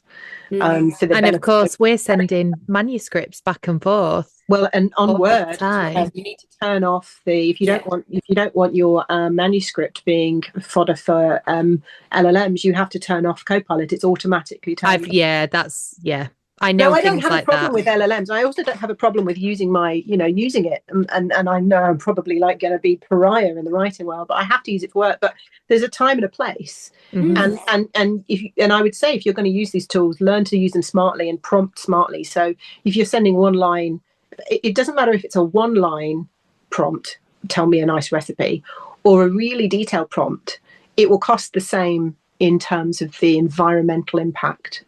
A: And of course, we're sending manuscripts back and forth.
C: Well, and on Word, you need to turn off if you don't want your manuscript being fodder for LLMs, you have to turn off Copilot. It's automatically turned off. I know. No, I don't have a problem with LLMs. I also don't have a problem with using using it. And I know I'm probably like going to be pariah in the writing world, but I have to use it for work. But there's a time and a place. And I would say, if you're going to use these tools, learn to use them smartly and prompt smartly. So if you're sending one line, it doesn't matter if it's a one line prompt, tell me a nice recipe, or a really detailed prompt, it will cost the same in terms of the environmental impact.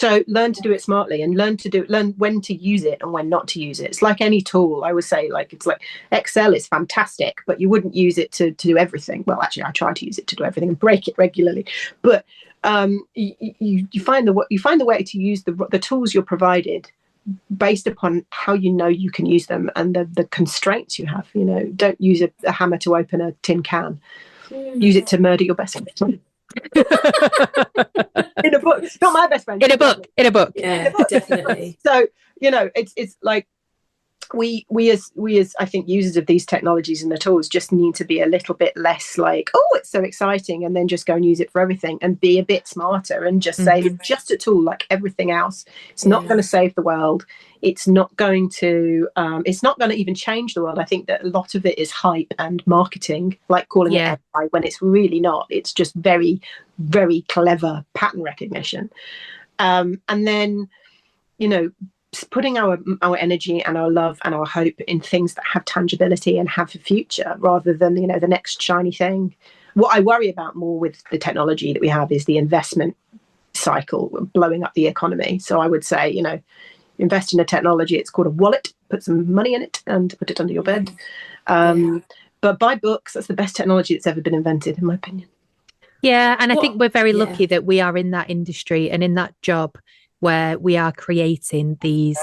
C: So learn to do it smartly and learn when to use it and when not to use it. It's like any tool. I would say, like, it's like Excel is fantastic, but you wouldn't use it to do everything. Well, actually, I try to use it to do everything and break it regularly. But you find the way to use the tools you're provided based upon how you know you can use them and the constraints you have. Don't use a hammer to open a tin can. Use it to murder your best friend. In a book, not my best friend.
A: In a book.
B: Yeah, definitely.
C: So it's like we as I think users of these technologies and the tools just need to be a little bit less like, oh, it's so exciting, and then just go and use it for everything, and be a bit smarter and just say it's just a tool like everything else. It's not going to save the world. It's not going to even change the world. I think that a lot of it is hype and marketing, like calling it AI, when it's really not. It's just very, very clever pattern recognition. And then, putting our energy and our love and our hope in things that have tangibility and have a future, rather than the next shiny thing. What I worry about more with the technology that we have is the investment cycle blowing up the economy. So I would say, invest in a technology. It's called a wallet. Put some money in it and put it under your bed. But buy books. That's the best technology that's ever been invented, in my opinion.
A: Yeah, and I think we're very lucky that we are in that industry and in that job where we are creating these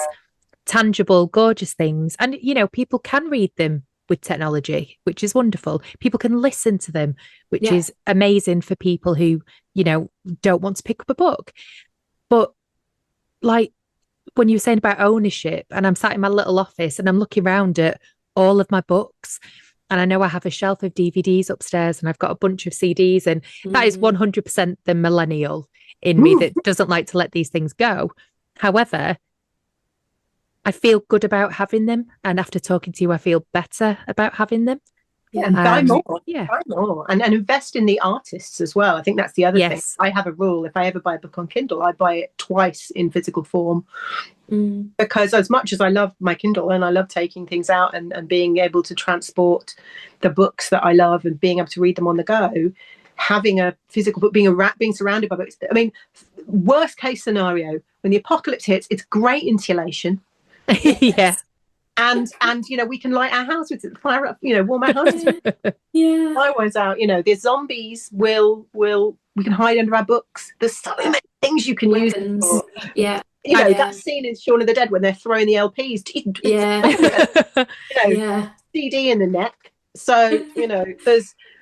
A: tangible, gorgeous things. And, people can read them with technology, which is wonderful. People can listen to them, which is amazing for people who, don't want to pick up a book. But like when you were saying about ownership, and I'm sat in my little office and I'm looking around at all of my books, and I know I have a shelf of DVDs upstairs and I've got a bunch of CDs, and that is 100% the millennial in me that doesn't like to let these things go. However, I feel good about having them. And after talking to you, I feel better about having them.
C: Yeah, and buy more. Buy more. And invest in the artists as well. I think that's the other thing. I have a rule. If I ever buy a book on Kindle, I buy it twice in physical form. Because as much as I love my Kindle and I love taking things out and being able to transport the books that I love and being able to read them on the go, having a physical book, being surrounded by books. I mean, worst case scenario, when the apocalypse hits, it's great insulation. And we can light our house with fire up, warm our houses. Fireworks out, the zombies we can hide under our books. There's so many things you can use. That scene in Shaun of the Dead when they're throwing the LPs. CD in the neck. So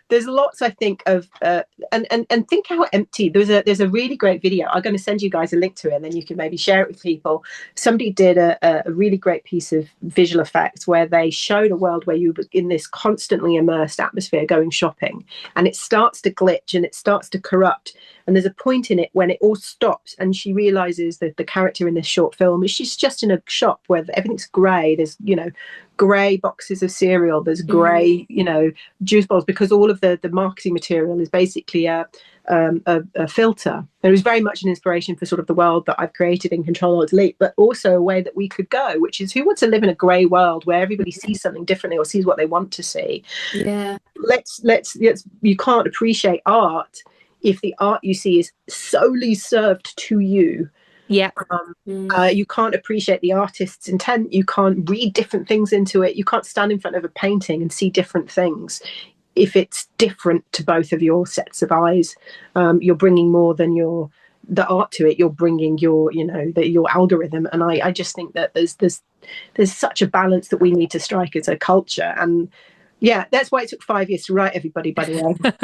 C: there's lots, I think, of and think how empty. There's a really great video. I'm going to send you guys a link to it, and then you can maybe share it with people. Somebody did a really great piece of visual effects where they showed a world where you were in this constantly immersed atmosphere going shopping, and it starts to glitch and it starts to corrupt. And there's a point in it when it all stops, and she realizes that the character in this short film is she's just in a shop where everything's grey. There's grey boxes of cereal. There's grey juice bottles, because all of the marketing material is basically a filter. It was very much an inspiration for sort of the world that I've created in Control Alt Delete, but also a way that we could go, which is, who wants to live in a grey world where everybody sees something differently or sees what they want to see? Let's you can't appreciate art if the art you see is solely served to you. You can't appreciate the artist's intent. You can't read different things into it. You can't stand in front of a painting and see different things if it's different to both of your sets of eyes. You're bringing more than the art to it. You're bringing your algorithm. And I just think that there's such a balance that we need to strike as a culture. And that's why it took 5 years to write everybody, by the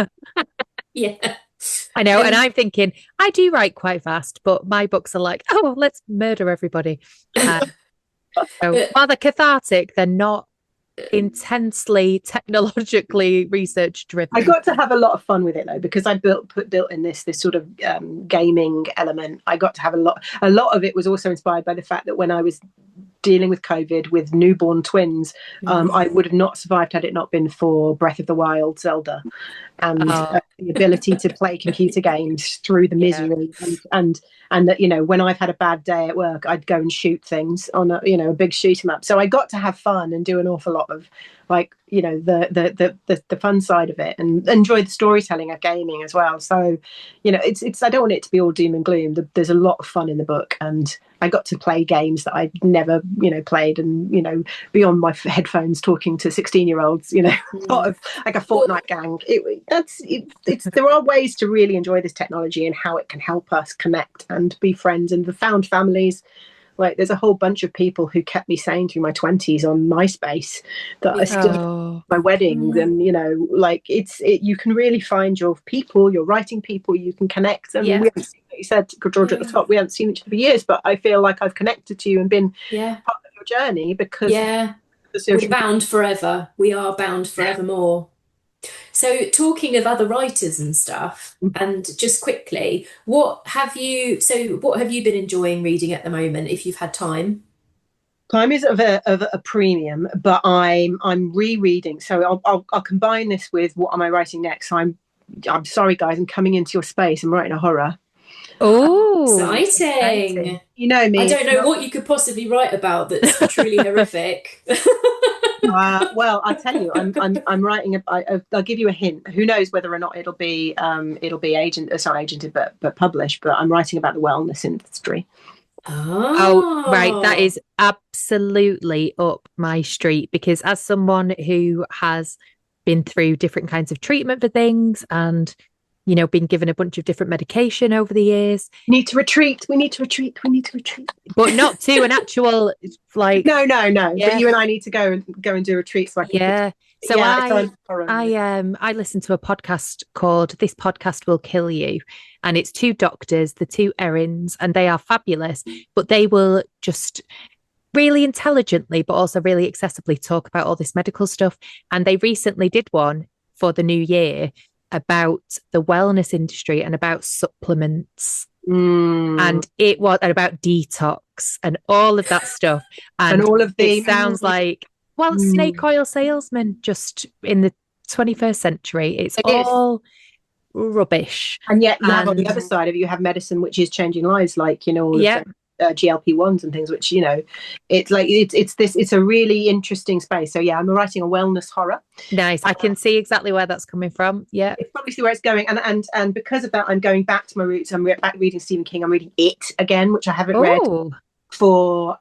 C: way.
A: I know, and I'm thinking, I do write quite fast, but my books are like, oh, let's murder everybody. So while they're cathartic, they're not intensely technologically research driven.
C: I got to have a lot of fun with it though, because I built in this sort of gaming element. I got to have a lot of it was also inspired by the fact that when I was dealing with COVID with newborn twins, I would have not survived had it not been for Breath of the Wild, Zelda, and the ability to play computer games through the misery, and that when I've had a bad day at work, I'd go and shoot things on a big shoot 'em up. So I got to have fun and do an awful lot of the fun side of it, and enjoy the storytelling of gaming as well. So it's I don't want it to be all doom and gloom. There's a lot of fun in the book, and I got to play games that I'd never played, and be on my headphones talking to 16-year-olds, part of like a Fortnite gang. There are ways to really enjoy this technology and how it can help us connect and be friends and found families. Like there's a whole bunch of people who kept me sane through my 20s on MySpace that are still my weddings, and like you can really find your people, your writing people, you can connect. I mean, we haven't seen, like you said, Georgia, at the top, we haven't seen each other for years, but I feel like I've connected to you and been part of your journey because
B: we're bound forever. We are bound forevermore. So talking of other writers and stuff, and just quickly, what have you been enjoying reading at the moment, if you've had time?
C: Time is of a premium, but I'm rereading. So I'll combine this with what am I writing next. So I'm sorry guys, I'm coming into your space. I'm writing a horror.
A: Oh,
B: exciting.
C: You know me.
B: I don't know what you could possibly write about that's truly horrific.
C: Well, I'll tell you, I'm writing. I'll give you a hint. Who knows whether or not it'll be agented, but published. But I'm writing about the wellness industry.
A: Oh, right. That is absolutely up my street, because as someone who has been through different kinds of treatment for things and, been given a bunch of different medication over the years.
C: We need to retreat.
A: But not to an actual, like...
C: No. Yeah. But you and I need to go and do retreats. So I can
A: So I listened to a podcast called This Podcast Will Kill You, and it's two doctors, the two Erins, and they are fabulous, but they will just really intelligently, but also really accessibly talk about all this medical stuff. And they recently did one for the new year about the wellness industry and about supplements. And it was about detox and all of that stuff. And all of the... It sounds like... Well, snake oil salesman just in the 21st century. It's all rubbish.
C: And yet you have on the other side of you have medicine, which is changing lives, like, all of GLP-1s and things, which, it's like, it's a really interesting space. So yeah, I'm writing a wellness horror.
A: Nice. I can see exactly where that's coming from. Yeah.
C: It's probably where it's going. And because of that, I'm going back to my roots. I'm back reading Stephen King. I'm reading It again, which I haven't read for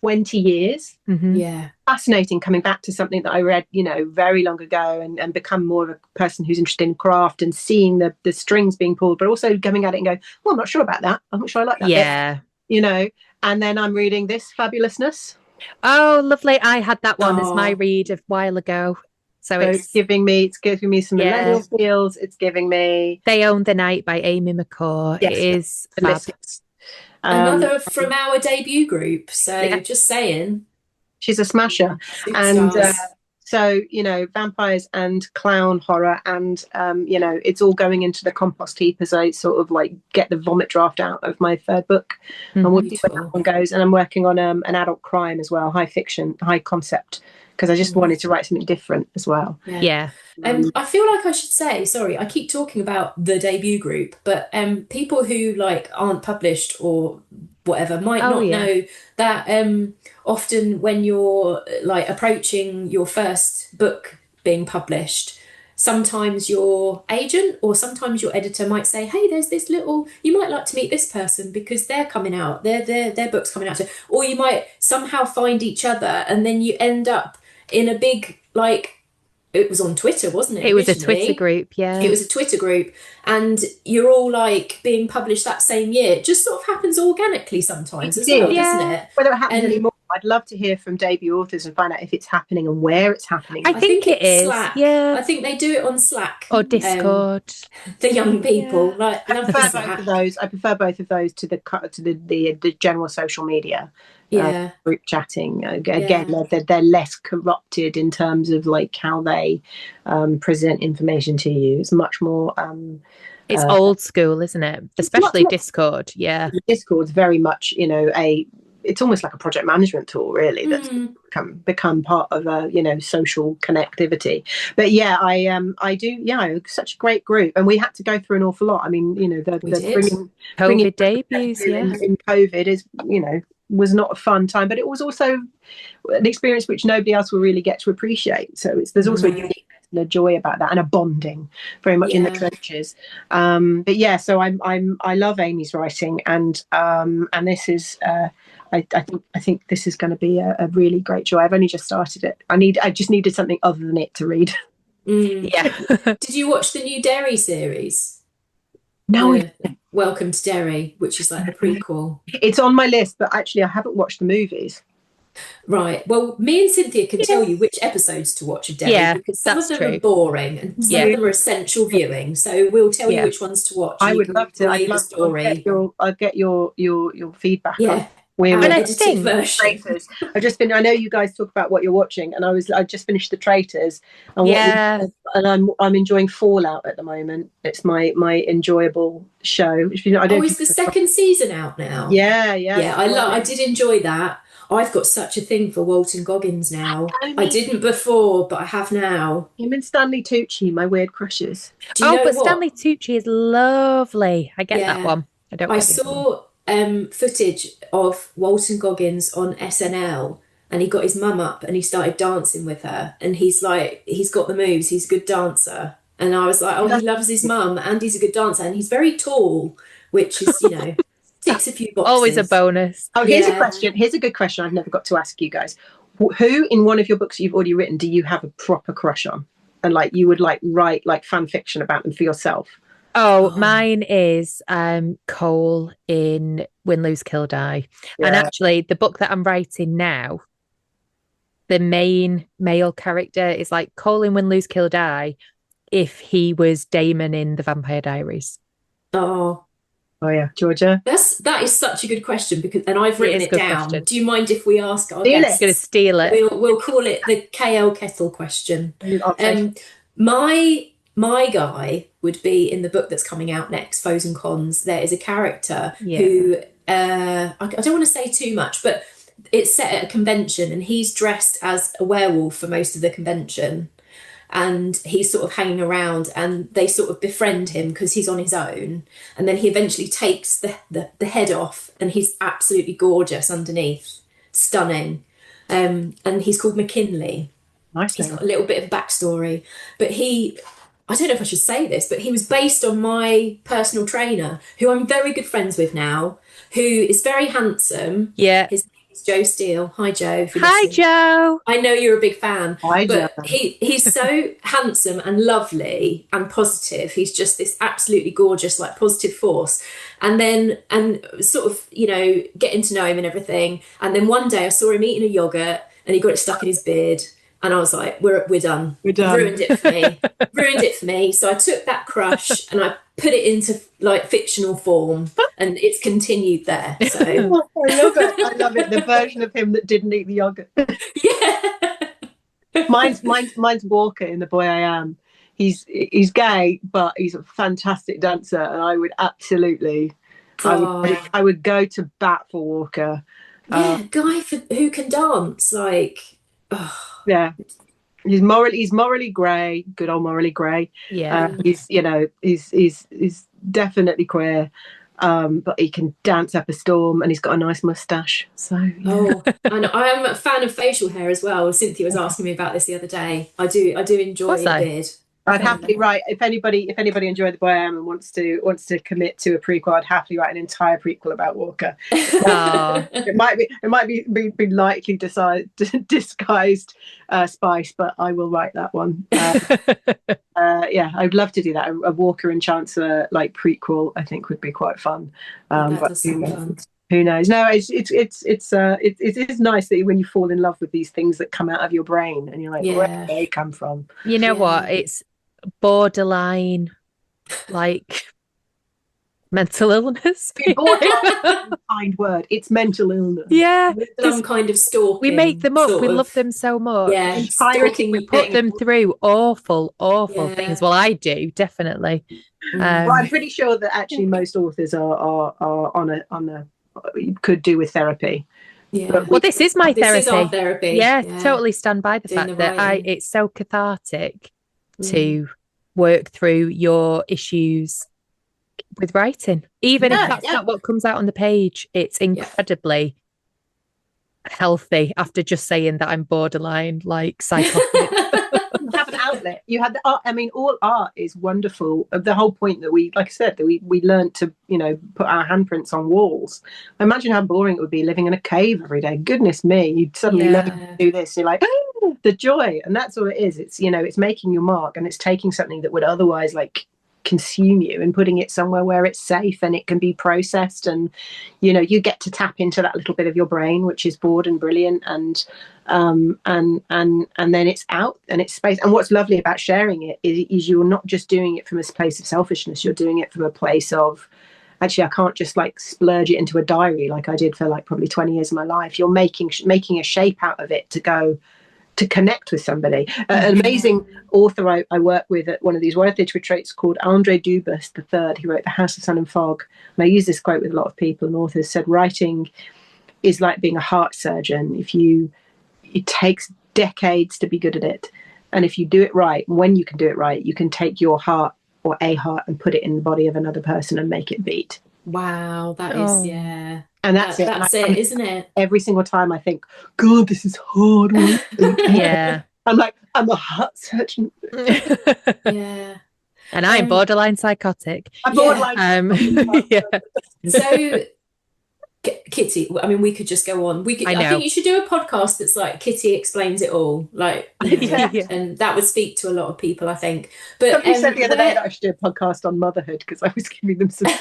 C: 20 years.
B: Yeah.
C: Fascinating coming back to something that I read, very long ago, and become more of a person who's interested in craft and seeing the strings being pulled, but also coming at it and going, well, I'm not sure about that. I'm not sure I like that.
A: Yeah.
C: Bit, and then I'm reading This Fabulousness.
A: Oh, lovely. I had that one as my read a while ago. So it's giving me
C: some millennial feels. It's giving me
A: They Own the Night by Amy McCall. Yes, it is fabulous.
B: Another from our debut group. So just saying.
C: She's a smasher. And so, vampires and clown horror, and, it's all going into the compost heap as I sort of like get the vomit draft out of my third book. And we'll see where that one goes. And I'm working on an adult crime as well, high fiction, high concept, because I just wanted to write something different as well.
A: Yeah.
B: I feel like I should say, sorry, I keep talking about the debut group, but people who like aren't published or whatever might not know that often when you're like approaching your first book being published, sometimes your agent or sometimes your editor might say, hey, there's this you might like to meet this person because they're coming out, their book's coming out, or you might somehow find each other, and then you end up in a big, like, it was on Twitter, wasn't it?
A: It was a Twitter group, yeah.
B: It was a Twitter group, and you're all like being published that same year. It just sort of happens organically sometimes as well, doesn't it?
C: Whether it happens anymore, I'd love to hear from debut authors and find out if it's happening and where it's happening.
A: I think it is.
B: Slack.
A: Yeah.
B: I think they do it on Slack
A: or Discord.
B: The young people, like,
C: I prefer both of those. I prefer both of those to the general social media. Group chatting again. They're less corrupted in terms of like how they present information to you. It's much more
A: it's old school, isn't it? Especially Discord. Yeah,
C: Discord's very much it's almost like a project management tool, really, that's become part of a social connectivity. But I do such a great group, and we had to go through an awful lot. I mean, the bringing
A: COVID debuts
C: in COVID is was not a fun time, but it was also an experience which nobody else will really get to appreciate. So there's also a uniqueness and a joy about that, and a bonding very much in the trenches. So I love Amy's writing, and this is I think this is going to be a really great joy. I've only just started it. I just needed something other than it to read.
B: Yeah. Did you watch the new Dairy series?
C: No.
B: Welcome to Derry, which is like the prequel.
C: It's on my list, but actually I haven't watched the movies.
B: Right. Well, me and Cynthia can
A: Yeah.
B: tell you which episodes to watch of Derry
A: Yeah,
B: because some of
A: that's
B: them are
A: true.
B: boring and some
A: Yeah.
B: of them are essential viewing. So we'll tell you
A: Yeah.
B: which ones to watch.
C: I
B: and you
C: would
B: can
C: love to.
B: relay the story.
C: I'll get your feedback on
B: Yeah.
C: where
B: Our
C: we're
A: And I
B: edited
A: think
B: version.
C: Traitors. I know you guys talk about what you're watching, and I just finished the Traitors, and
A: Yeah.
C: I'm enjoying Fallout at the moment. It's my enjoyable show. I don't know
B: Oh,
C: if
B: is the second season out now?
C: Yeah.
B: Yeah, I did enjoy that. I've got such a thing for Walton Goggins now. I didn't before, but I have now.
C: Him and Stanley Tucci, my weird crushes.
B: Do you know
A: but
B: what?
A: Stanley Tucci is lovely. I get that
B: Yeah.
A: one. I don't
B: I
A: get the other one.
B: saw footage of Walton Goggins on SNL, and he got his mum up and he started dancing with her, and he's got the moves, he's a good dancer. And I was like, oh, he loves his mum and he's a good dancer, and he's very tall, which is, ticks a few boxes.
A: Always a bonus.
C: Oh, here's a question. Here's a good question I've never got to ask you guys. Who in one of your books you've already written do you have a proper crush on? And like you would like write like fan fiction about them for yourself?
A: Oh, mine is Cole in Win, Lose, Kill, Die.
C: Yeah.
A: And actually, the book that I'm writing now, the main male character is like Cole in Win, Lose, Kill, Die if he was Damon in The Vampire Diaries.
B: Oh
C: yeah, Georgia.
B: That is such a good question and I've written it down.
A: Question.
B: Do you mind if we ask our
C: Steal
B: guests?
A: Going to steal it.
B: We'll call it the KL Kettle question. My guy would be in the book that's coming out next, Foes and Cons. There is a character who I don't want to say too much, but it's set at a convention and he's dressed as a werewolf for most of the convention. And he's sort of hanging around and they sort of befriend him because he's on his own. And then he eventually takes the head off and he's absolutely gorgeous underneath. Stunning. And he's called McKinley.
C: Nice.
B: He's got a little bit of backstory. But I don't know if I should say this, but he was based on my personal trainer, who I'm very good friends with now, who is very handsome.
A: Yeah.
B: His name is Joe Steele. Hi, Joe.
A: Hi, Joe.
B: I know you're a big fan.
C: Hi,
B: but
C: Joe.
B: He's so handsome and lovely and positive. He's just this absolutely gorgeous, like positive force. And sort of, getting to know him and everything. And then one day I saw him eating a yogurt and he got it stuck in his beard. And I was like, we're done.
C: We're done.
B: Ruined it for me. So I took that crush and I put it into like fictional form, and it's continued there. So
C: I love it. I love it. The version of him that didn't eat the yogurt.
B: Yeah.
C: Mine's Walker in The Boy I Am. He's gay, but he's a fantastic dancer, and I would absolutely, I would go to bat for Walker.
B: Yeah, guy who can dance, like.
C: Yeah, he's morally grey, good old morally grey.
A: Yeah,
C: he's definitely queer, but he can dance up a storm, and he's got a nice moustache. So
B: and I am a fan of facial hair as well. Cynthia was asking me about this the other day. I do enjoy a beard.
C: I'd happily write if anybody enjoyed The Boy I Am and wants to commit to a prequel. I'd happily write an entire prequel about Walker. It might be lightly disguised Spice, but I will write that one. Yeah, I'd love to do that. A Walker and Chancellor like prequel, I think would be quite fun.
B: That sounds fun.
C: Who knows? No, it is nice that when you fall in love with these things that come out of your brain and you're like, where do they come from?
A: You know what? It's borderline, like mental illness.
C: Borderline kind word. It's mental illness.
A: Yeah,
B: some kind of stalking.
A: We make them up. We love them so much.
B: Yeah,
A: stalking. We put them through awful things. Well, I do definitely.
C: Well, I'm pretty sure that actually most authors are on a could do with therapy.
B: Yeah.
A: Well, this is my therapy.
B: This is our therapy.
A: Yeah, totally stand by the fact that it's so cathartic to work through your issues with writing. Even if that's not what comes out on the page, it's incredibly healthy after just saying that I'm borderline, like psychotic.
C: You have an outlet. You have the art. I mean, all art is wonderful. The whole point that we, like I said, that we learned to, put our handprints on walls. Imagine how boring it would be living in a cave every day. Goodness me, you'd suddenly learn to do this. You're like, oh, the joy, and that's all it is. It's it's making your mark, and it's taking something that would otherwise like consume you, and putting it somewhere where it's safe and it can be processed, and you get to tap into that little bit of your brain which is bored and brilliant, and then it's out and it's space. And what's lovely about sharing it is you're not just doing it from a place of selfishness, you're doing it from a place of, actually, I can't just like splurge it into a diary like I did for like probably 20 years of my life. You're making a shape out of it to go to connect with somebody. An amazing author I work with at one of these Worthage retreats called Andre Dubus III. He wrote The House of Sun and Fog. And I use this quote with a lot of people, and authors said writing is like being a heart surgeon. It takes decades to be good at it. And if you do it right, when you can do it right, you can take your heart or a heart and put it in the body of another person and make it beat.
B: Wow, that is, yeah.
C: And that's it.
B: That's it, isn't it?
C: Every single time I think, God, this is hard.
A: Yeah.
C: I'm like, I'm a heart surgeon.
B: Yeah.
A: And I'm borderline psychotic.
C: I'm borderline.
A: Yeah.
B: So, Kitty, I mean, we could just go on. I think you should do a podcast that's like Kitty explains it all, like, and that would speak to a lot of people, I think. But
C: somebody said the other day that I should do a podcast on motherhood because I was giving them some.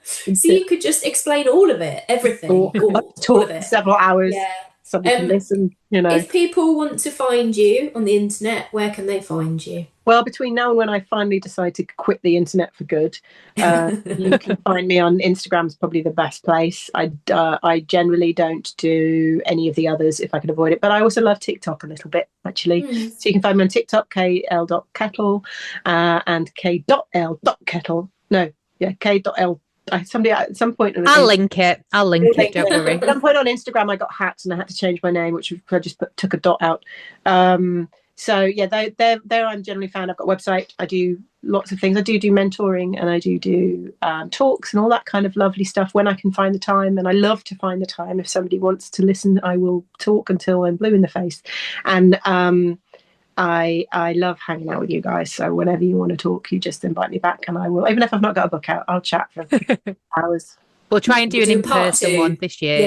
B: So you could just explain all of it, everything,
C: all of it. Several hours.
B: Yeah.
C: Somebody can listen.
B: If people want to find you on the internet, where can they find you?
C: Well, between now and when I finally decide to quit the internet for good, you can find me on Instagram. Is probably the best place. I generally don't do any of the others if I can avoid it, but I also love TikTok a little bit, actually. So you can find me on TikTok, KL.Kettle, and K.L.Kettle. No, yeah, K.L. Somebody at some point.
A: I'll link it. Don't worry.
C: At some point on Instagram, I got hacked and I had to change my name, which I just took a dot out. So yeah, there I'm generally found. I've got a website. I do lots of things. I do mentoring, and I do talks and all that kind of lovely stuff when I can find the time. And I love to find the time. If somebody wants to listen, I will talk until I'm blue in the face. And I love hanging out with you guys. So whenever you want to talk, you just invite me back, and I will. Even if I've not got a book out, I'll chat for hours.
A: We'll try and do an in-person one this year.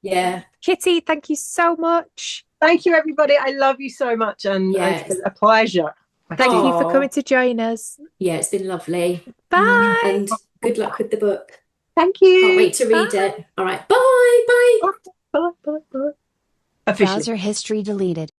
B: Yeah.
A: Kitty, thank you so much.
C: Thank you, everybody. I love you so much, and it's been a pleasure.
A: Thank you for coming to join us.
B: Yeah, it's been lovely.
A: Bye.
B: And good luck with the book.
C: Thank you.
B: Can't wait to read it. All right. Bye.
C: Bye.
D: Browser history deleted.